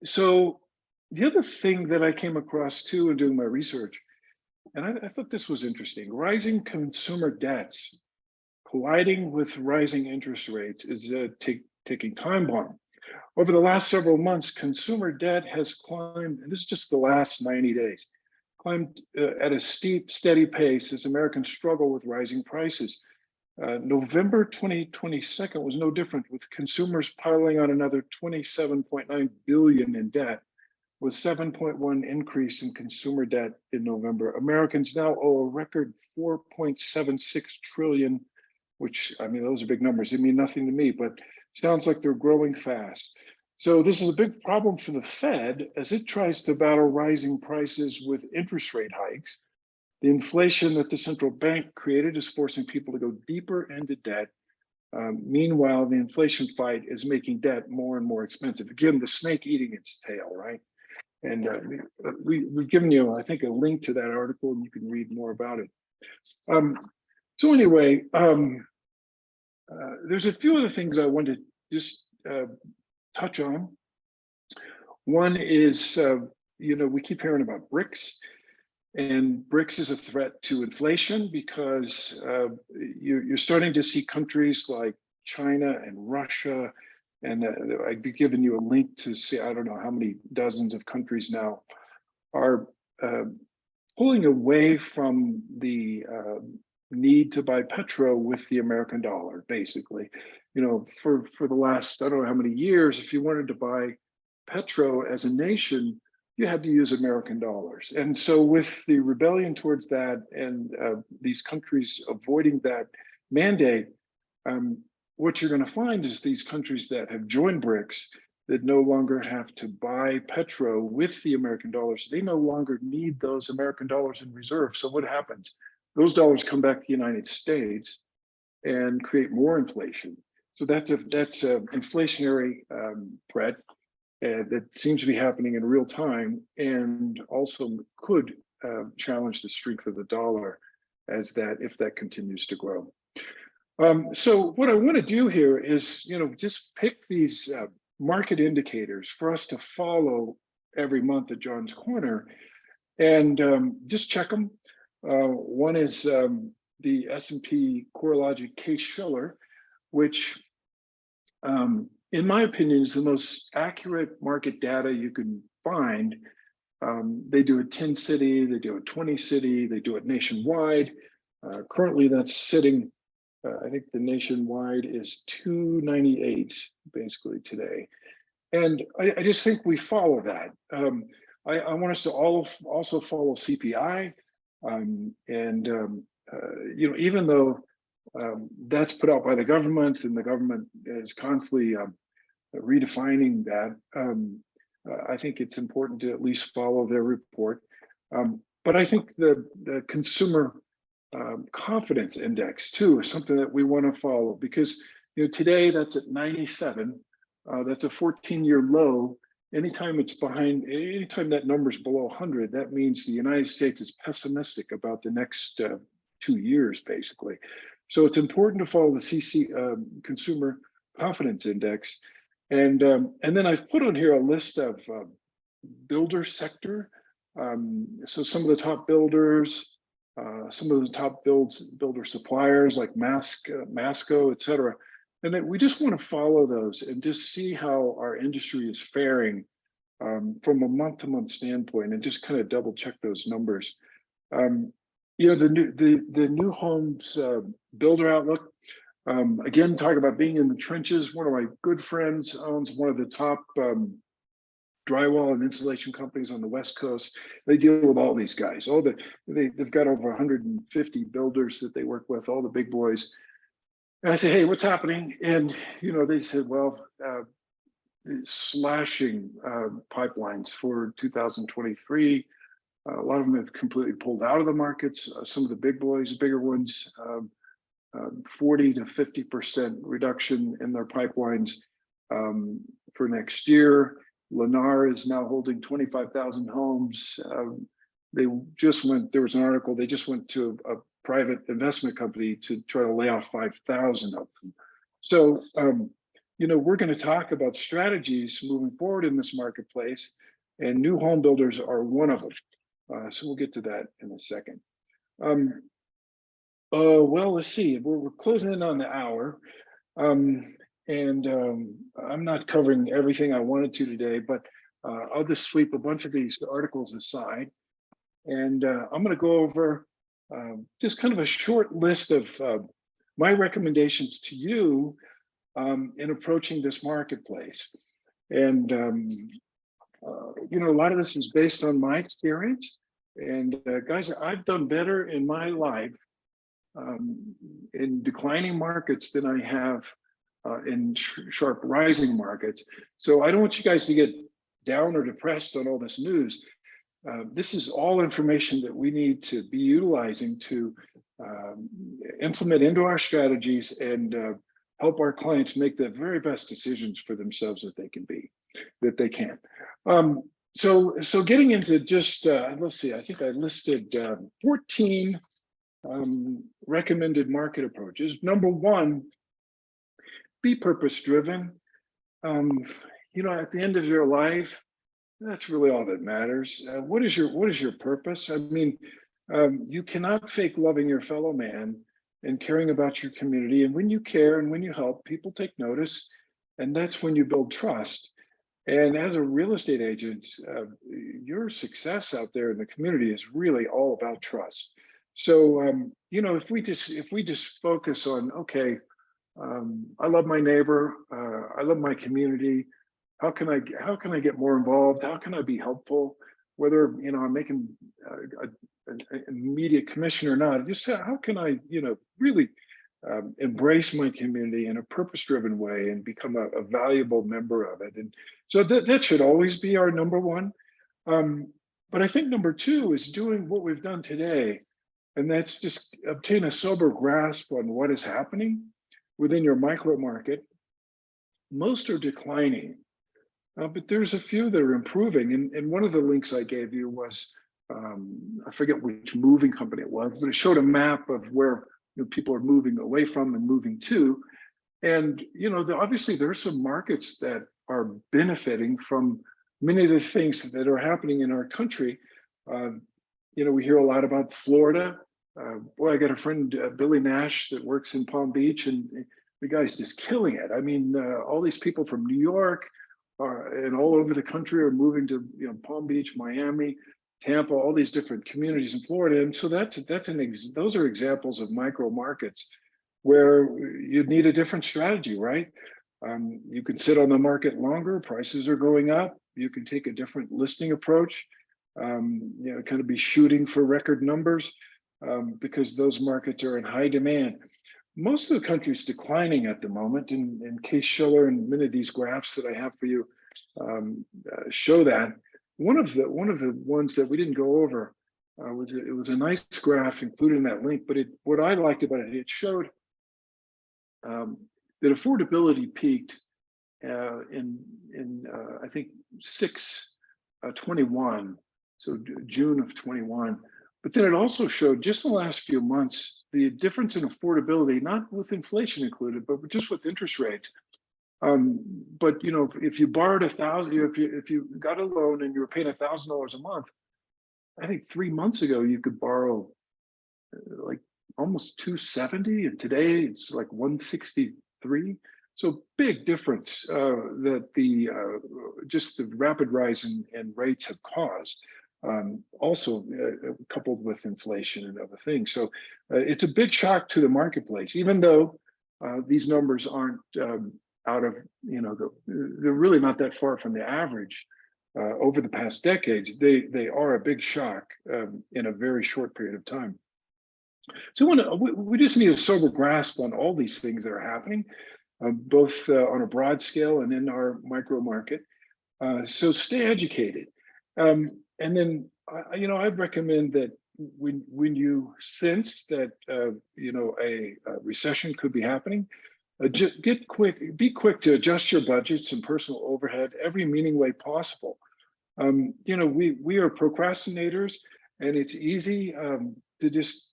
A: So the other thing that I came across too in doing my research, and I thought this was interesting, rising consumer debts colliding with rising interest rates is a ticking time bomb. Over the last several months, consumer debt has climbed, and this is just the last 90 days, climbed at a steep, steady pace as Americans struggle with rising prices. November 2022 was no different, with consumers piling on another 27.9 billion in debt, with 7.1 increase in consumer debt in November. Americans now owe a record 4.76 trillion, which, I mean, those are big numbers. They mean nothing to me, but sounds like they're growing fast. So this is a big problem for the Fed as it tries to battle rising prices with interest rate hikes. The inflation that the central bank created is forcing people to go deeper into debt. Meanwhile, the inflation fight is making debt more and more expensive. Again, the snake eating its tail, right? And we've given you, I think, a link to that article, and you can read more about it. So anyway, there's a few other things I wanted to just touch on. One is, we keep hearing about BRICS, and BRICS is a threat to inflation because you're starting to see countries like China and Russia, and I'd be giving you a link to see, I don't know how many dozens of countries now are pulling away from the need to buy petro with the American dollar, basically. For the last, I don't know how many years, if you wanted to buy petro as a nation, you had to use American dollars. And so with the rebellion towards that and these countries avoiding that mandate, what you're going to find is these countries that have joined BRICS that no longer have to buy petro with the American dollars, they no longer need those American dollars in reserve. So what happens? Those dollars come back to the United States and create more inflation. So that's a inflationary threat that seems to be happening in real time, and also could challenge the strength of the dollar if that continues to grow. So what I want to do here is, just pick these market indicators for us to follow every month at John's Corner, and just check them. One is the S&P CoreLogic Case-Shiller, which in my opinion is the most accurate market data you can find. They do it 10 city, they do it 20 city, they do it nationwide. Currently that's sitting, I think the nationwide is 298 basically today. And I just think we follow that. I want us to also follow CPI. Even though that's put out by the government and the government is constantly redefining that, I think it's important to at least follow their report. But I think the consumer confidence index too is something that we want to follow, because today that's at 97. That's a 14-year low. Anytime that number's below 100, that means the United States is pessimistic about the next 2 years, basically. So it's important to follow the Consumer Confidence Index. And then I've put on here a list of builder sector. So some of the top builders, some of the top builder suppliers like Masco, et cetera. And then we just want to follow those and just see how our industry is faring from a month-to-month standpoint, and just kind of double check those numbers. The new homes builder outlook. Again, talk about being in the trenches. One of my good friends owns one of the top drywall and insulation companies on the West Coast. They deal with all these guys. They've got over 150 builders that they work with, all the big boys. And I said, hey, what's happening? And they said, well, slashing pipelines for 2023. A lot of them have completely pulled out of the markets. Some of the bigger ones, 40 to 50% reduction in their pipelines for next year. Lennar is now holding 25,000 homes. There was an article, they just went to a private investment company to try to lay off 5,000 of them. So, we're going to talk about strategies moving forward in this marketplace, and new home builders are one of them. So we'll get to that in a second. Well, let's see. We're closing in on the hour, and I'm not covering everything I wanted to today, but I'll just sweep a bunch of these articles aside, and I'm going to go over just kind of a short list of my recommendations to you in approaching this marketplace. And a lot of this is based on my experience. And guys, I've done better in my life in declining markets than I have in sharp rising markets. So I don't want you guys to get down or depressed on all this news. This is all information that we need to be utilizing to implement into our strategies and help our clients make the very best decisions for themselves that they can. So getting into just, let's see, I think I listed 14 recommended market approaches. Number one, be purpose-driven. at the end of your life, that's really all that matters. What is your purpose? I mean, you cannot fake loving your fellow man and caring about your community. And when you care and when you help, people take notice, and that's when you build trust. And as a real estate agent, your success out there in the community is really all about trust. So, if we just focus on, okay, I love my neighbor, I love my community. How can I get more involved? How can I be helpful? Whether I'm making an immediate commission or not, just how can I really embrace my community in a purpose-driven way and become a valuable member of it. And so that should always be our number one. Um, but I think number two is doing what we've done today, and that's just obtain a sober grasp on what is happening within your micro market. Most are declining, but there's a few that are improving. And one of the links I gave you was, I forget which moving company it was, but it showed a map of where people are moving away from and moving to. And obviously there are some markets that are benefiting from many of the things that are happening in our country. We hear a lot about Florida. Boy, I got a friend, Billy Nash, that works in Palm Beach, and the guy's just killing it. I mean, all these people from New York and all over the country are moving to Palm Beach, Miami, Tampa, all these different communities in Florida. And so those are examples of micro markets where you need a different strategy, right? You can sit on the market longer, prices are going up. You can take a different listing approach, kind of be shooting for record numbers because those markets are in high demand. Most of the country is declining at the moment, and Case Shiller and many of these graphs that I have for you show that. One of the ones that we didn't go over was a nice graph included in that link, but what I liked about it showed that affordability peaked in I think 6/21, so June of 21. But then it also showed just the last few months the difference in affordability, not with inflation included, but just with interest rates. But if you borrowed $1,000, if you got a loan and you were paying $1,000 a month, I think 3 months ago you could borrow like almost 270, and today it's like 163. So big difference that just the rapid rise in rates have caused. Also coupled with inflation and other things. So it's a big shock to the marketplace, even though these numbers aren't out of, they're really not that far from the average over the past decades. They are a big shock in a very short period of time. So we just need a sober grasp on all these things that are happening, both on a broad scale and in our micro market. So stay educated. And then, I'd recommend that when you sense that, a recession could be happening, be quick to adjust your budgets and personal overhead every meaning way possible. We are procrastinators, and it's easy to just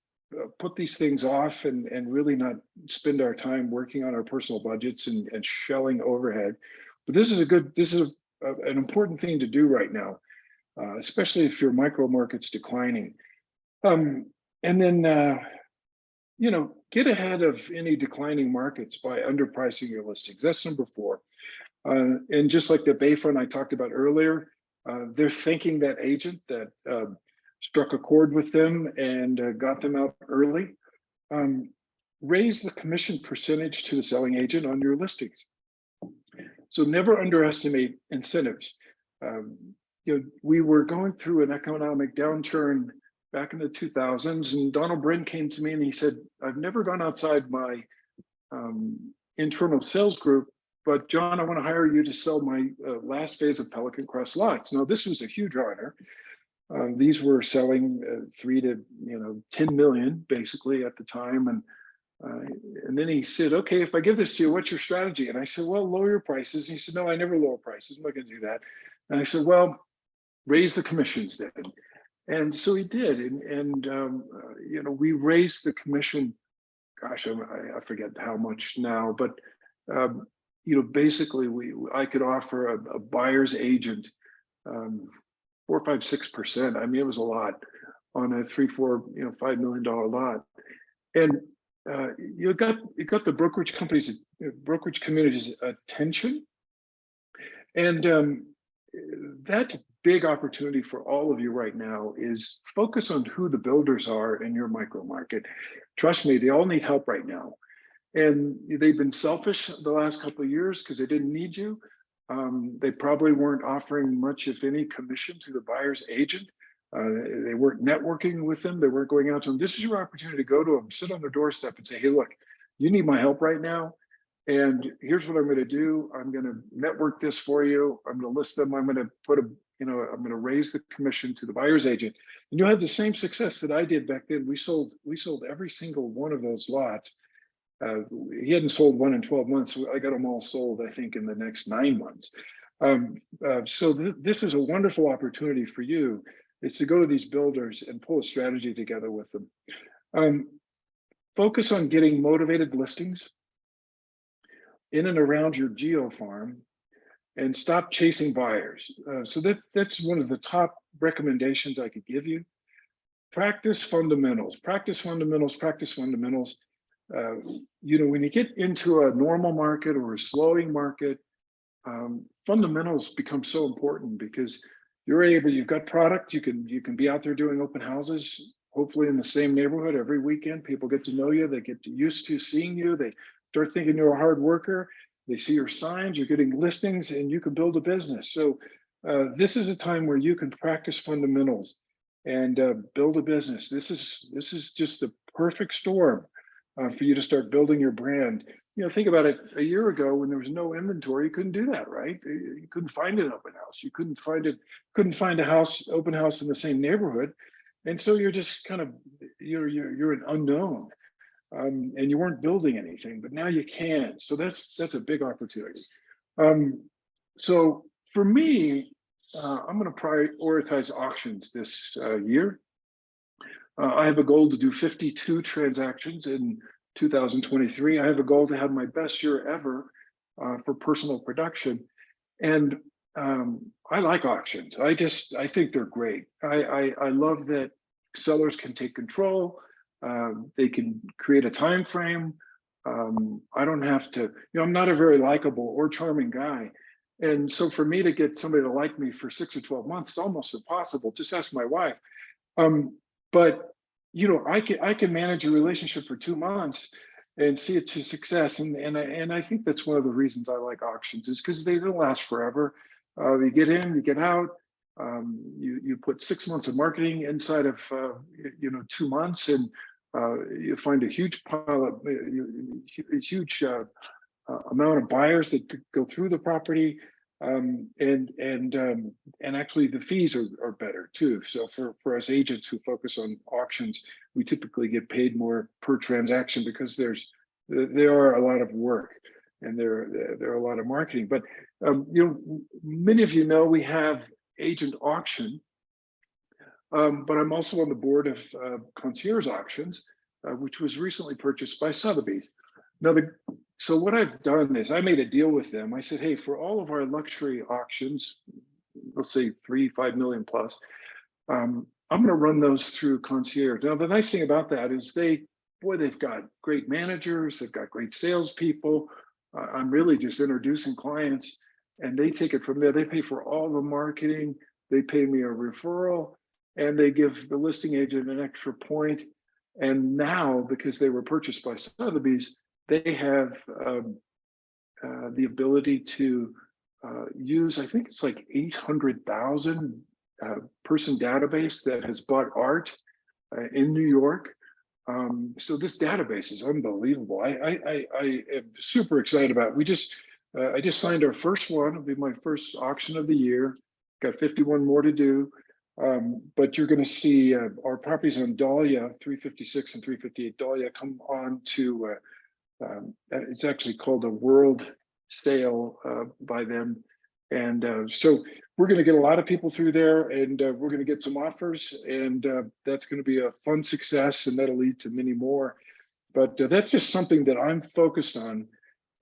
A: put these things off and really not spend our time working on our personal budgets and shelling overhead. But this is an important thing to do right now, especially if your micro market's declining. And then, get ahead of any declining markets by underpricing your listings. That's number 4. And just like the Bayfront I talked about earlier, they're thanking that agent that struck a chord with them and got them out early. Raise the commission percentage to the selling agent on your listings. So never underestimate incentives. We were going through an economic downturn back in the 2000s, and Donald Bren came to me and he said, I've never gone outside my internal sales group, but John, I want to hire you to sell my last phase of Pelican Crest lots. Now, this was a huge honor. These were selling 3 to 10 million basically at the time. And then he said, okay, if I give this to you, what's your strategy? And I said, well, lower your prices. And he said, no, I never lower prices. I'm not going to do that. And I said, well, raise the commissions then. And so he did. And we raised the commission, gosh, I forget how much now, but basically I could offer a buyer's agent 4, 5, 6%. I mean, it was a lot on a 3, 4, $5 million lot. And you got the brokerage community's attention. And that's a big opportunity for all of you right now, is focus on who the builders are in your micro market. Trust me, they all need help right now. And they've been selfish the last couple of years because they didn't need you. They probably weren't offering much, if any, commission to the buyer's agent. They weren't networking with them. They weren't going out to them. This is your opportunity to go to them, sit on their doorstep and say, hey, look, you need my help right now. And here's what I'm going to do. I'm going to network this for you. I'm going to list them. I'm going to put I'm going to raise the commission to the buyer's agent. And you'll have the same success that I did back then. We sold every single one of those lots. He hadn't sold one in 12 months. So I got them all sold, I think, in the next 9 months. This is a wonderful opportunity for you. It's to go to these builders and pull a strategy together with them. Focus on getting motivated listings in and around your geo farm, and stop chasing buyers. So that's one of the top recommendations I could give you. Practice fundamentals, practice fundamentals, practice fundamentals. When you get into a normal market or a slowing market, fundamentals become so important, because you've got product, you can be out there doing open houses, hopefully in the same neighborhood every weekend. People get to know you, they get used to seeing you, they start thinking you're a hard worker, they see your signs, you're getting listings, and you can build a business. So this is a time where you can practice fundamentals and build a business. This is just the perfect storm for you to start building your brand. Think about it. A year ago, when there was no inventory, you couldn't do that, right? You couldn't find an open house. You couldn't find a open house in the same neighborhood, and so you're just kind of you're an unknown, and you weren't building anything. But now you can. So that's a big opportunity. So for me, I'm going to prioritize auctions this year. I have a goal to do 52 transactions in 2023. I have a goal to have my best year ever for personal production. And I like auctions. I think they're great. I love that sellers can take control. They can create a time frame. I don't have to, I'm not a very likable or charming guy. And so for me to get somebody to like me for 6 or 12 months, it's almost impossible. Just ask my wife. But I can manage a relationship for 2 months and see it to success. And I think that's one of the reasons I like auctions, is because they don't last forever. You get in, you get out. You put 6 months of marketing inside of 2 months, and you find a huge pile of a huge amount of buyers that could go through the property. And actually the fees are better too. So for us agents who focus on auctions, we typically get paid more per transaction, because there are a lot of work and there are a lot of marketing. But many of you know we have Agent Auction, but I'm also on the board of Concierge Auctions, which was recently purchased by Sotheby's. Now, so what I've done is I made a deal with them. I said, hey, for all of our luxury auctions, let's say 3-5 million plus, I'm going to run those through Concierge. Now, the nice thing about that is they've got great managers, they've got great salespeople. I'm really just introducing clients, and they take it from there. They pay for all the marketing, they pay me a referral, and they give the listing agent an extra point. And now, because they were purchased by Sotheby's, they have the ability to use, I think it's like 800,000 person database that has bought art in New York. So this database is unbelievable. I am super excited about it. I just signed our first one. It'll be my first auction of the year. Got 51 more to do. But you're going to see our properties on Dahlia, 356 and 358 Dahlia, come on to it's actually called a world sale by them. And so we're going to get a lot of people through there, and we're going to get some offers, and that's going to be a fun success, and that'll lead to many more. But that's just something that I'm focused on,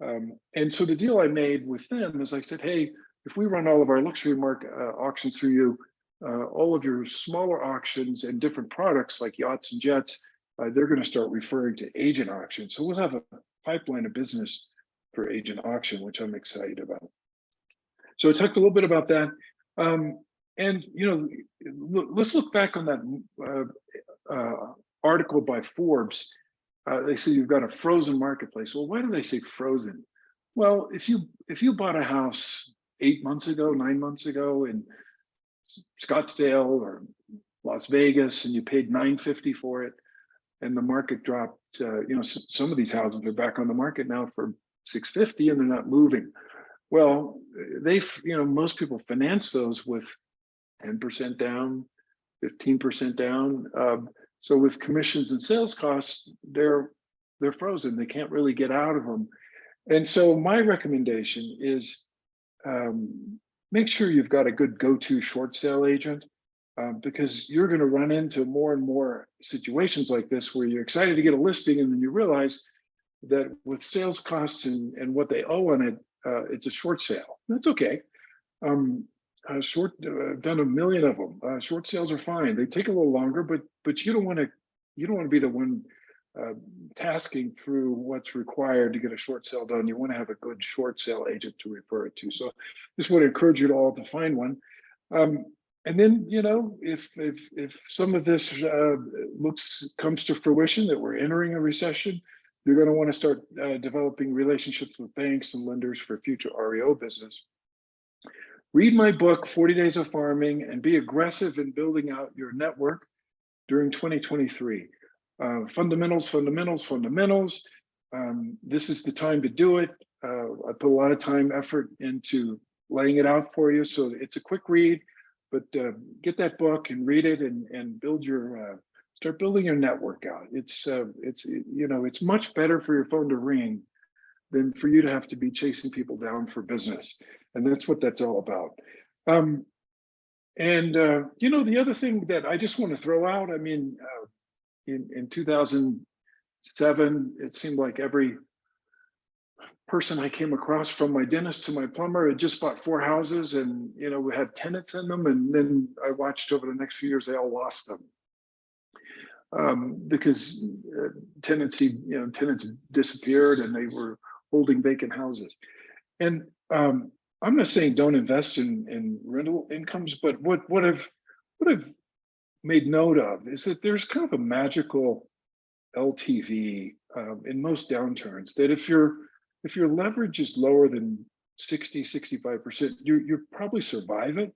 A: And so the deal I made with them is I said, hey, if we run all of our luxury market auctions through you, all of your smaller auctions and different products like yachts and jets, they're going to start referring to agent auctions. So we'll have a pipeline of business for agent auction, which I'm excited about. So I talked a little bit about that. And, you know, let's look back on that article by Forbes. They say you've got a frozen marketplace. Well, why do they say frozen? Well, if you bought a house 8 months ago, 9 months ago in Scottsdale or Las Vegas, and you paid $950 for it, and the market dropped, you know, some of these houses are back on the market now for $650, and they're not moving. Well, you know, most people finance those with 10% down, 15% down. So with commissions and sales costs, they're frozen. They can't really get out of them. And so my recommendation is make sure you've got a good go-to short sale agent, because you're going to run into more and more situations like this where you're excited to get a listing and then you realize that with sales costs and what they owe on it, it's a short sale. That's okay. I've done a million of them. Short sales are fine. They take a little longer, but you don't want to be the one tasking through what's required to get a short sale done. You want to have a good short sale agent to refer it to. So just want to encourage you all to find one. And then, you know, if some of this comes to fruition that we're entering a recession, you're going to want to start developing relationships with banks and lenders for future REO business. Read my book, 40 Days of Farming, and be aggressive in building out your network during 2023. Fundamentals, fundamentals, fundamentals. This is the time to do it. I put a lot of time, effort into laying it out for you. So it's a quick read, but get that book and read it and build your, start building your network out. It's you know, it's much better for your phone to ring than for you to have to be chasing people down for business. And that's what that's all about. You know, the other thing that I just want to throw out, I mean, in 2007, it seemed like every person I came across, from my dentist to my plumber, had just bought 4 houses, and, you know, we had tenants in them. And then I watched over the next few years, they all lost them. Because tenants disappeared and they were holding vacant houses. And I'm not saying don't invest in rental incomes, but what I've made note of is that there's kind of a magical LTV in most downturns, that if your leverage is lower than 60-65%, you probably survive it.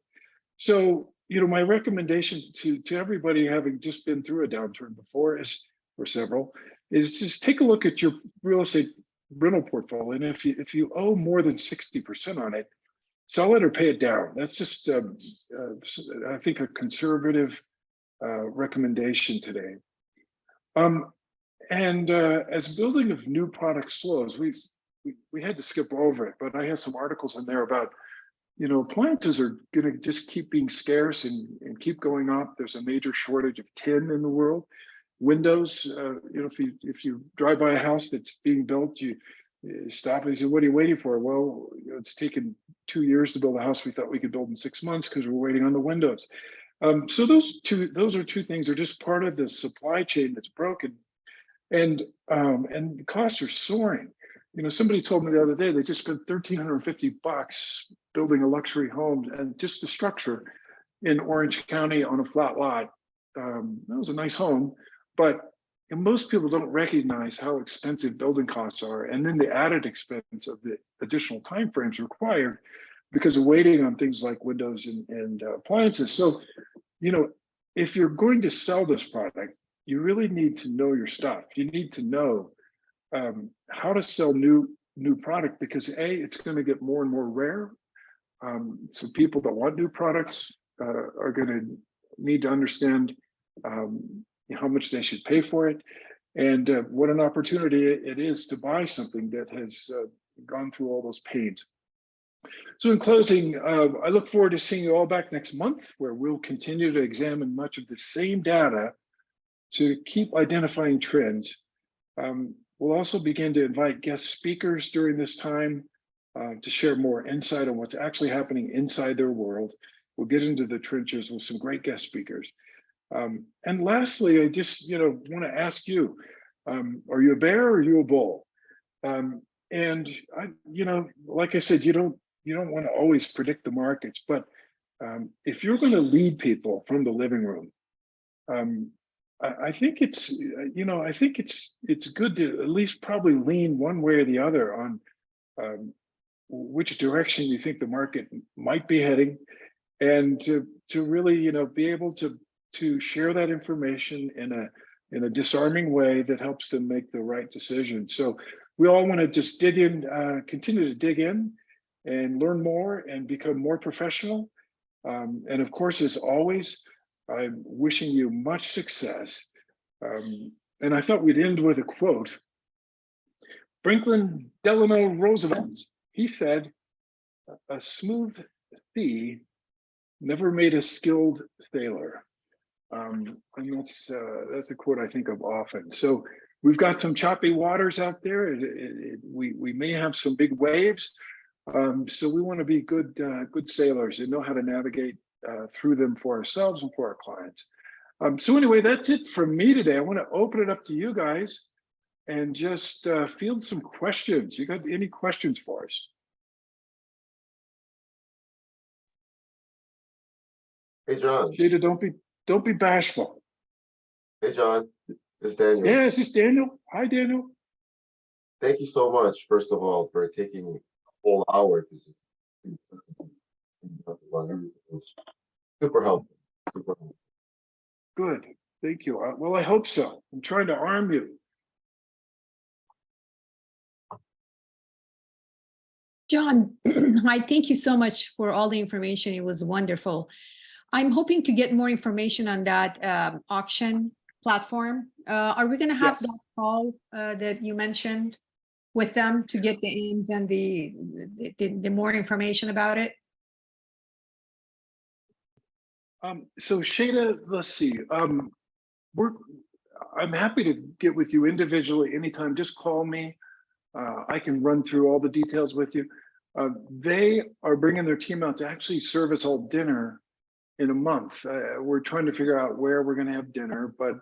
A: So, you know, my recommendation to everybody having just been through a downturn before or several, is just take a look at your real estate rental portfolio. And if you owe more than 60% on it, sell it or pay it down. That's just, I think, a conservative recommendation today. As building of new products slows, we had to skip over it, but I have some articles in there about, you know, appliances are going to just keep being scarce and keep going up. There's a major shortage of tin in the world. Windows, you know, if you drive by a house that's being built, you stop and you say, what are you waiting for? Well, you know, it's taken 2 years to build a house we thought we could build in 6 months because we're waiting on the windows. So those are two things are just part of the supply chain that's broken, and the costs are soaring. You know, somebody told me the other day they just spent $1,350 building a luxury home, and just the structure in Orange County on a flat lot. That was a nice home, but most people don't recognize how expensive building costs are, and then the added expense of the additional timeframes required because of waiting on things like windows and appliances. So, you know, if you're going to sell this product, you really need to know your stuff. You need to know how to sell new product, because it's going to get more and more rare. So people that want new products are going to need to understand how much they should pay for it, and what an opportunity it is to buy something that has gone through all those pains. So in closing, I look forward to seeing you all back next month, where we'll continue to examine much of the same data to keep identifying trends. We'll also begin to invite guest speakers during this time to share more insight on what's actually happening inside their world. We'll get into the trenches with some great guest speakers. And lastly, I just want to ask you, are you a bear or are you a bull? And like I said, you don't want to always predict the markets, but if you're going to lead people from the living room, I think it's it's good to at least probably lean one way or the other on which direction you think the market might be heading, and to really be able to share that information in a disarming way that helps them make the right decision. So we all want to just dig in, continue to dig in and learn more and become more professional. And of course, as always, I'm wishing you much success. And I thought we'd end with a quote. Franklin Delano Roosevelt, he said, "A smooth sea never made a skilled sailor." And that's a quote I think of often. So we've got some choppy waters out there. We may have some big waves. So we want to be good sailors and know how to navigate through them for ourselves and for our clients. So anyway, that's it from me today. I want to open it up to you guys and just field some questions. You got any questions for us?
B: Hey, John.
A: Jada, don't be bashful.
B: Hey, John. This is Daniel.
A: Yeah, is this Daniel? Hi, Daniel.
B: Thank you so much, first of all, for taking a whole hour to just it was super helpful. Super helpful.
A: Good. Thank you. Well, I hope so. I'm trying to arm you.
C: John, hi, thank you so much for all the information. It was wonderful. I'm hoping to get more information on that auction platform. Are we going to have
A: Yes.
C: that call that you mentioned with them to get the ins and the more information about it?
A: So Shada, let's see. I'm happy to get with you individually anytime. Just call me. I can run through all the details with you. They are bringing their team out to actually serve us all dinner in a month. We're trying to figure out where we're going to have dinner, but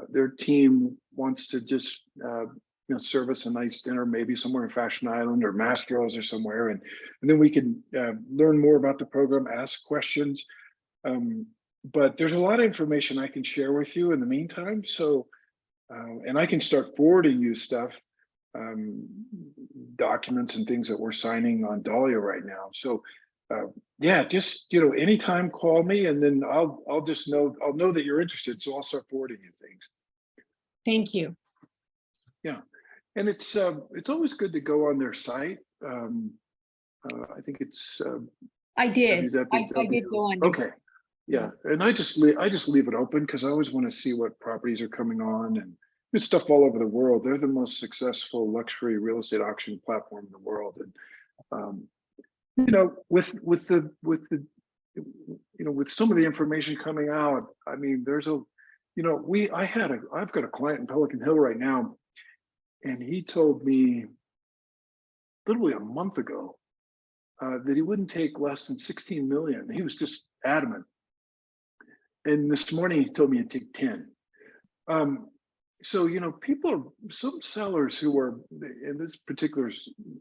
A: their team wants to just serve us a nice dinner, maybe somewhere in Fashion Island or Mastro's or somewhere, and then we can learn more about the program, ask questions. But there's a lot of information I can share with you in the meantime. So, and I can start forwarding you stuff, documents and things that we're signing on Dahlia right now. So, yeah, just anytime call me, and then I'll know that you're interested. So I'll start forwarding you things.
C: Thank you.
A: Yeah, and it's always good to go on their site. I think it's.
C: I did. I did go on.
A: Okay. Yeah, and I just leave it open because I always want to see what properties are coming on, and there's stuff all over the world. They're the most successful luxury real estate auction platform in the world, and with some of the information coming out, I mean, there's I've got a client in Pelican Hill right now, and he told me literally a month ago that he wouldn't take less than 16 million. He was just adamant. And this morning he told me he'd take 10. So, some sellers who are, and this particular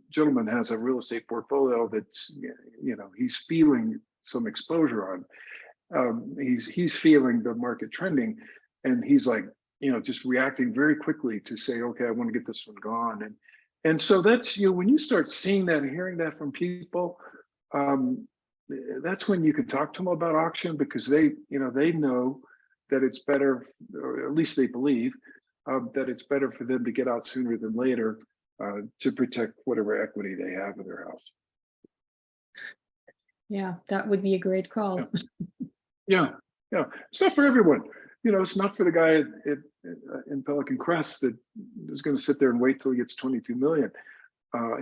A: gentleman has a real estate portfolio that's, he's feeling some exposure on. He's feeling the market trending, and he's like, just reacting very quickly to say, okay, I want to get this one gone. And so that's, when you start seeing that and hearing that from people, that's when you can talk to them about auction, because they know that it's better, or at least they believe that it's better for them to get out sooner than later to protect whatever equity they have in their house.
C: Yeah, that would be a great call.
A: Yeah. It's not for everyone. It's not for the guy in Pelican Crest that is going to sit there and wait till he gets 22 million.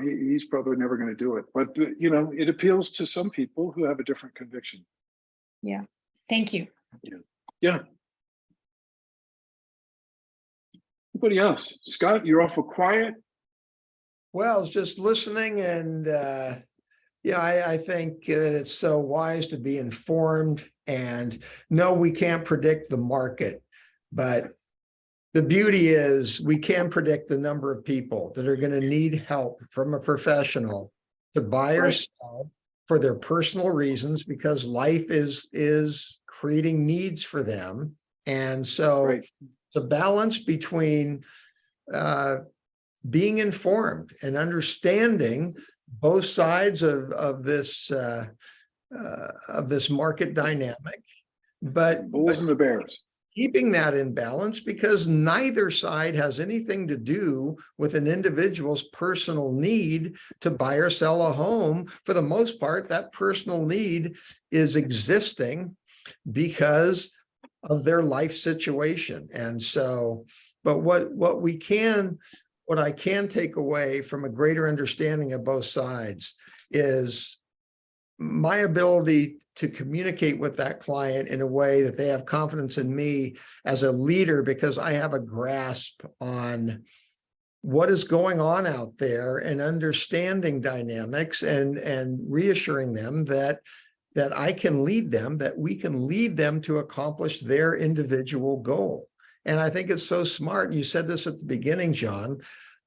A: He's probably never going to do it, but it appeals to some people who have a different conviction.
C: Yeah, thank you.
A: Yeah. Anybody else? Scott, you're awful quiet.
D: Well, I was just listening and, yeah, I think it's so wise to be informed and no, we can't predict the market, but the beauty is we can predict the number of people that are going to need help from a professional to buy or
A: Right.
D: sell for their personal reasons because life is creating needs for them. And so
A: Right.
D: the balance between being informed and understanding both sides of this market dynamic, but
A: Bulls and the bears.
D: keeping that in balance because neither side has anything to do with an individual's personal need to buy or sell a home. For the most part, that personal need is existing because of their life situation. And so, but what I can take away from a greater understanding of both sides is my ability to communicate with that client in a way that they have confidence in me as a leader because I have a grasp on what is going on out there and understanding dynamics and reassuring them that I can lead them, that we can lead them to accomplish their individual goal. And I think it's so smart. You said this at the beginning, John.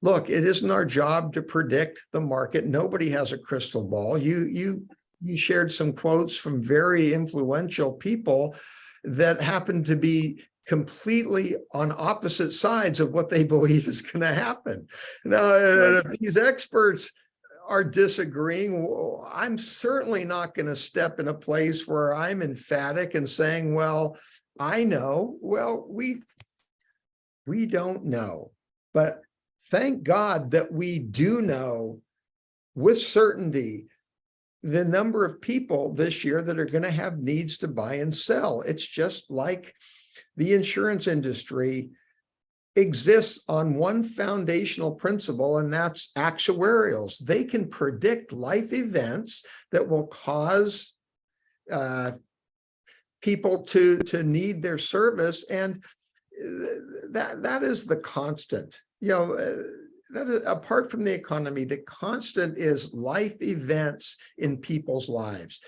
D: Look, it isn't our job to predict the market. Nobody has a crystal ball. You shared some quotes from very influential people that happen to be completely on opposite sides of what they believe is going to happen. Now, if these experts are disagreeing, I'm certainly not going to step in a place where I'm emphatic and saying, well, I know. Well, we don't know, but thank God that we do know with certainty the number of people this year that are going to have needs to buy and sell. It's just like the insurance industry exists on one foundational principle, and that's actuarials. They can predict life events that will cause people to need their service, and that is the constant. That is, apart from the economy, the constant is life events in people's lives.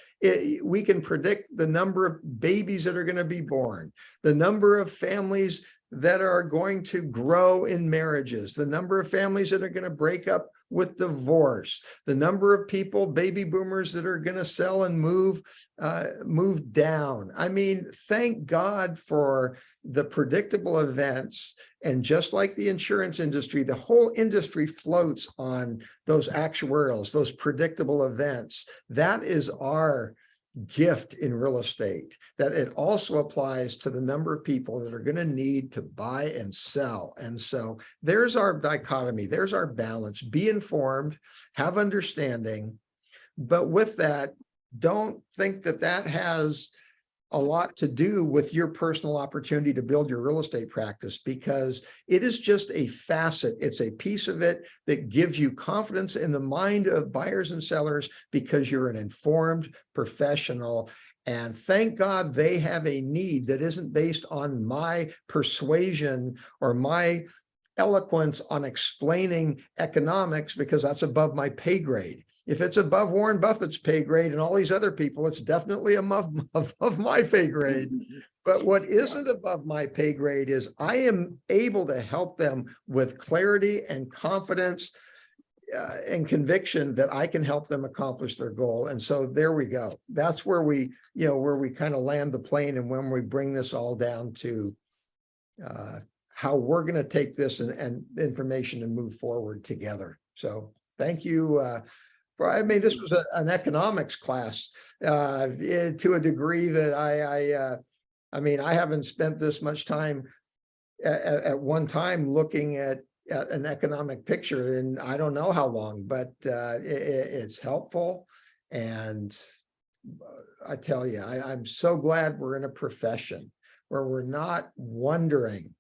D: We can predict the number of babies that are going to be born, the number of families that are going to grow in marriages, the number of families that are going to break up with divorce, the number of people, baby boomers, that are going to sell and move down. I mean, thank God for the predictable events. And just like the insurance industry, the whole industry floats on those actuarials, those predictable events. That is our gift in real estate, that it also applies to the number of people that are going to need to buy and sell. And so there's our dichotomy, there's our balance. Be informed, have understanding, but with that, don't think that that has a lot to do with your personal opportunity to build your real estate practice, because it is just a facet. It's a piece of it that gives you confidence in the mind of buyers and sellers because you're an informed professional. And thank God they have a need that isn't based on my persuasion or my eloquence on explaining economics, because that's above my pay grade. If it's above Warren Buffett's pay grade and all these other people, it's definitely above my pay grade. But what isn't above my pay grade is I am able to help them with clarity and confidence and conviction that I can help them accomplish their goal. And so there we go. That's where we kind of land the plane, and when we bring this all down to how we're going to take this and information and move forward together. So thank you. I mean, this was an economics class to a degree that I mean, I haven't spent this much time at one time looking at an economic picture in I don't know how long, but it's helpful. And I tell you, I'm so glad we're in a profession where we're not wondering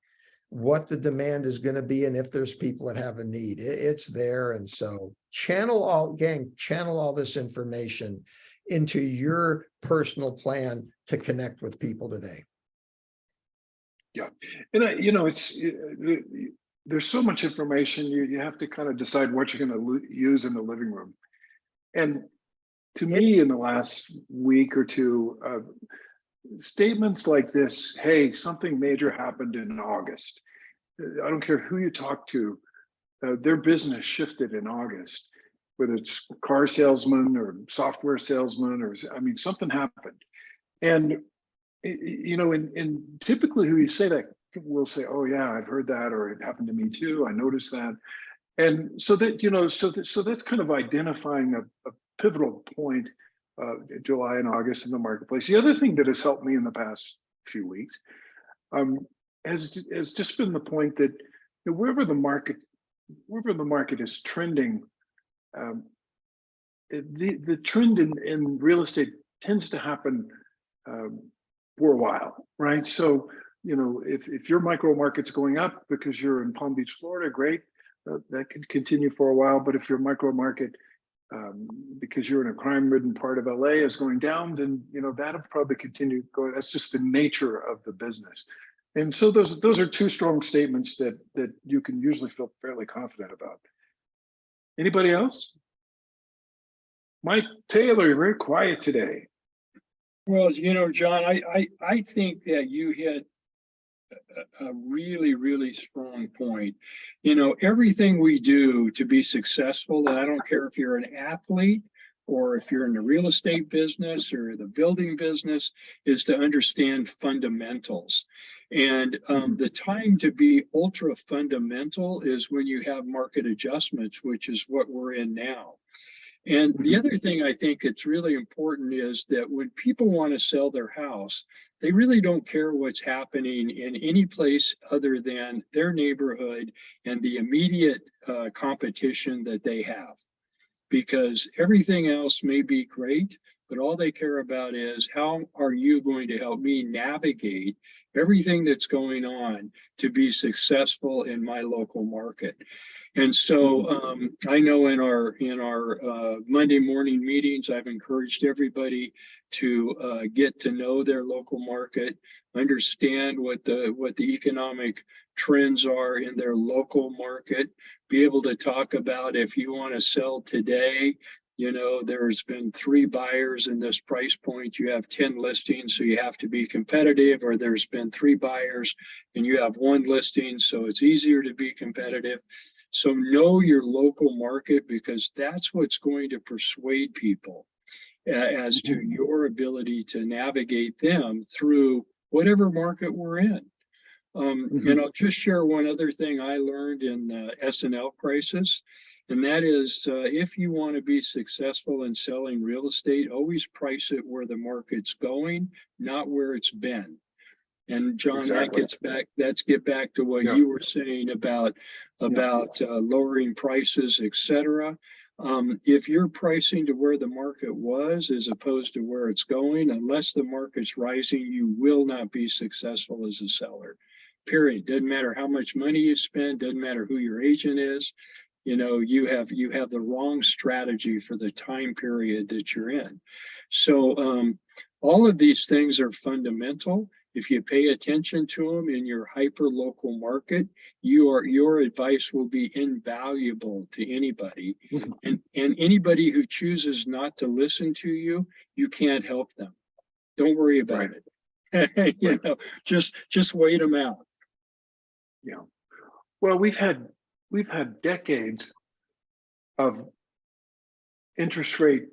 D: what the demand is going to be and if there's people that have a need. It's there. And so channel all this information into your personal plan to connect with people today.
A: Yeah. And it's there's so much information, you have to kind of decide what you're going to use in the living room. And to me, in the last week or two, statements like this, hey, something major happened in August. I don't care who you talk to, their business shifted in August, whether it's car salesman or software salesman, or, I mean, something happened. And, you know, and typically who you say that will say, oh yeah, I've heard that, or it happened to me too, I noticed that. And so that, you know, so that's kind of identifying a pivotal point, July and August in the marketplace. The other thing that has helped me in the past few weeks has just been the point that, you know, wherever the market is trending, the trend in real estate tends to happen for a while, right? So, you know, if your micro market's going up because you're in Palm Beach, Florida, great, that could continue for a while. But if your micro market, because you're in a crime-ridden part of LA, is going down, then, you know, that'll probably continue going. That's just the nature of the business. And so those are two strong statements that you can usually feel fairly confident about. Anybody else? Mike Taylor, you're very quiet today.
E: Well, you know, John, I think that you hit a really, really strong point. You know, everything we do to be successful, and I don't care if you're an athlete or if you're in the real estate business or the building business, is to understand fundamentals. And the time to be ultra fundamental is when you have market adjustments, which is what we're in now. And the other thing I think it's really important is that when people want to sell their house, they really don't care what's happening in any place other than their neighborhood and the immediate competition that they have. Because everything else may be great, but all they care about is how are you going to help me navigate everything that's going on to be successful in my local market. And so I know in our Monday morning meetings, I've encouraged everybody to get to know their local market, understand what the economic trends are in their local market, be able to talk about if you want to sell today, you know, there's been 3 buyers in this price point, you have 10 listings, so you have to be competitive, or there's been 3 buyers and you have 1 listing, so it's easier to be competitive. So know your local market, because that's what's going to persuade people as to your ability to navigate them through whatever market we're in. And I'll just share one other thing I learned in the S&L crisis, and that is if you want to be successful in selling real estate, always price it where the market's going, not where it's been. And John,
A: Exactly.
E: Let's get back to what you were saying about lowering prices, etc. If you're pricing to where the market was as opposed to where it's going, unless the market's rising, you will not be successful as a seller. Period. Doesn't matter how much money you spend, doesn't matter who your agent is. You know, you have the wrong strategy for the time period that you're in. So all of these things are fundamental. If you pay attention to them in your hyper local market, your advice will be invaluable to anybody. And anybody who chooses not to listen to you, you can't help them. Don't worry about it. You know, just wait them out.
A: Yeah. Well, we've had decades of interest rate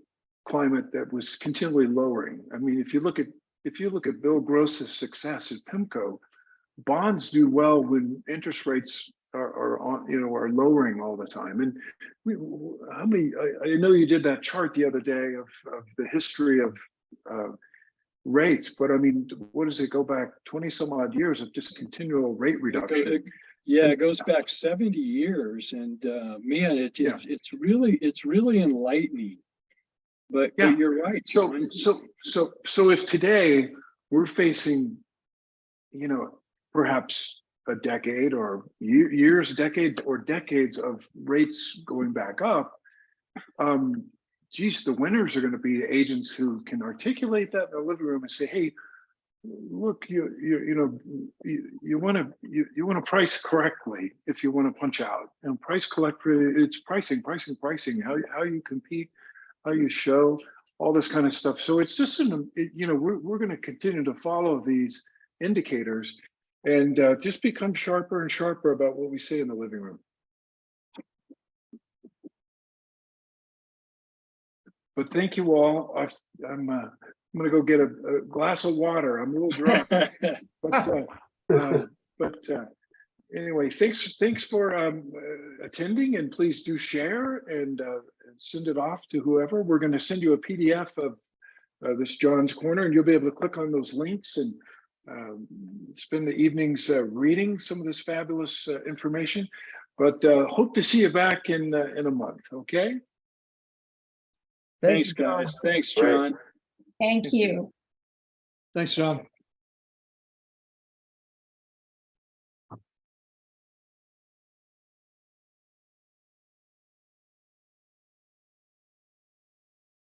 A: climate that was continually lowering. I mean, if you look at Bill Gross's success at PIMCO, bonds do well when interest rates are lowering all the time. And I know you did that chart the other day of the history of rates, but I mean, what does it go back 20 some odd years of just continual rate reduction?
E: It goes back 70 years, and man, it's really enlightening. But you're right.
A: So if today we're facing, you know, perhaps a decade or decades of rates going back up, geez, the winners are going to be agents who can articulate that in the living room and say, hey, look, you want to price correctly if you want to punch out, and price correctly. It's pricing, how you compete, how you show, all this kind of stuff. So it's just we're going to continue to follow these indicators and just become sharper and sharper about what we say in the living room. But thank you all. I'm going to go get a glass of water. I'm a little drunk, but anyway, thanks for attending, and please do share and send it off to whoever. We're going to send you a PDF of this John's Corner, and you'll be able to click on those links and spend the evenings reading some of this fabulous information. But hope to see you back in a month. Okay.
E: Thanks, guys. Thanks, John.
C: Thank you.
F: Thanks, John.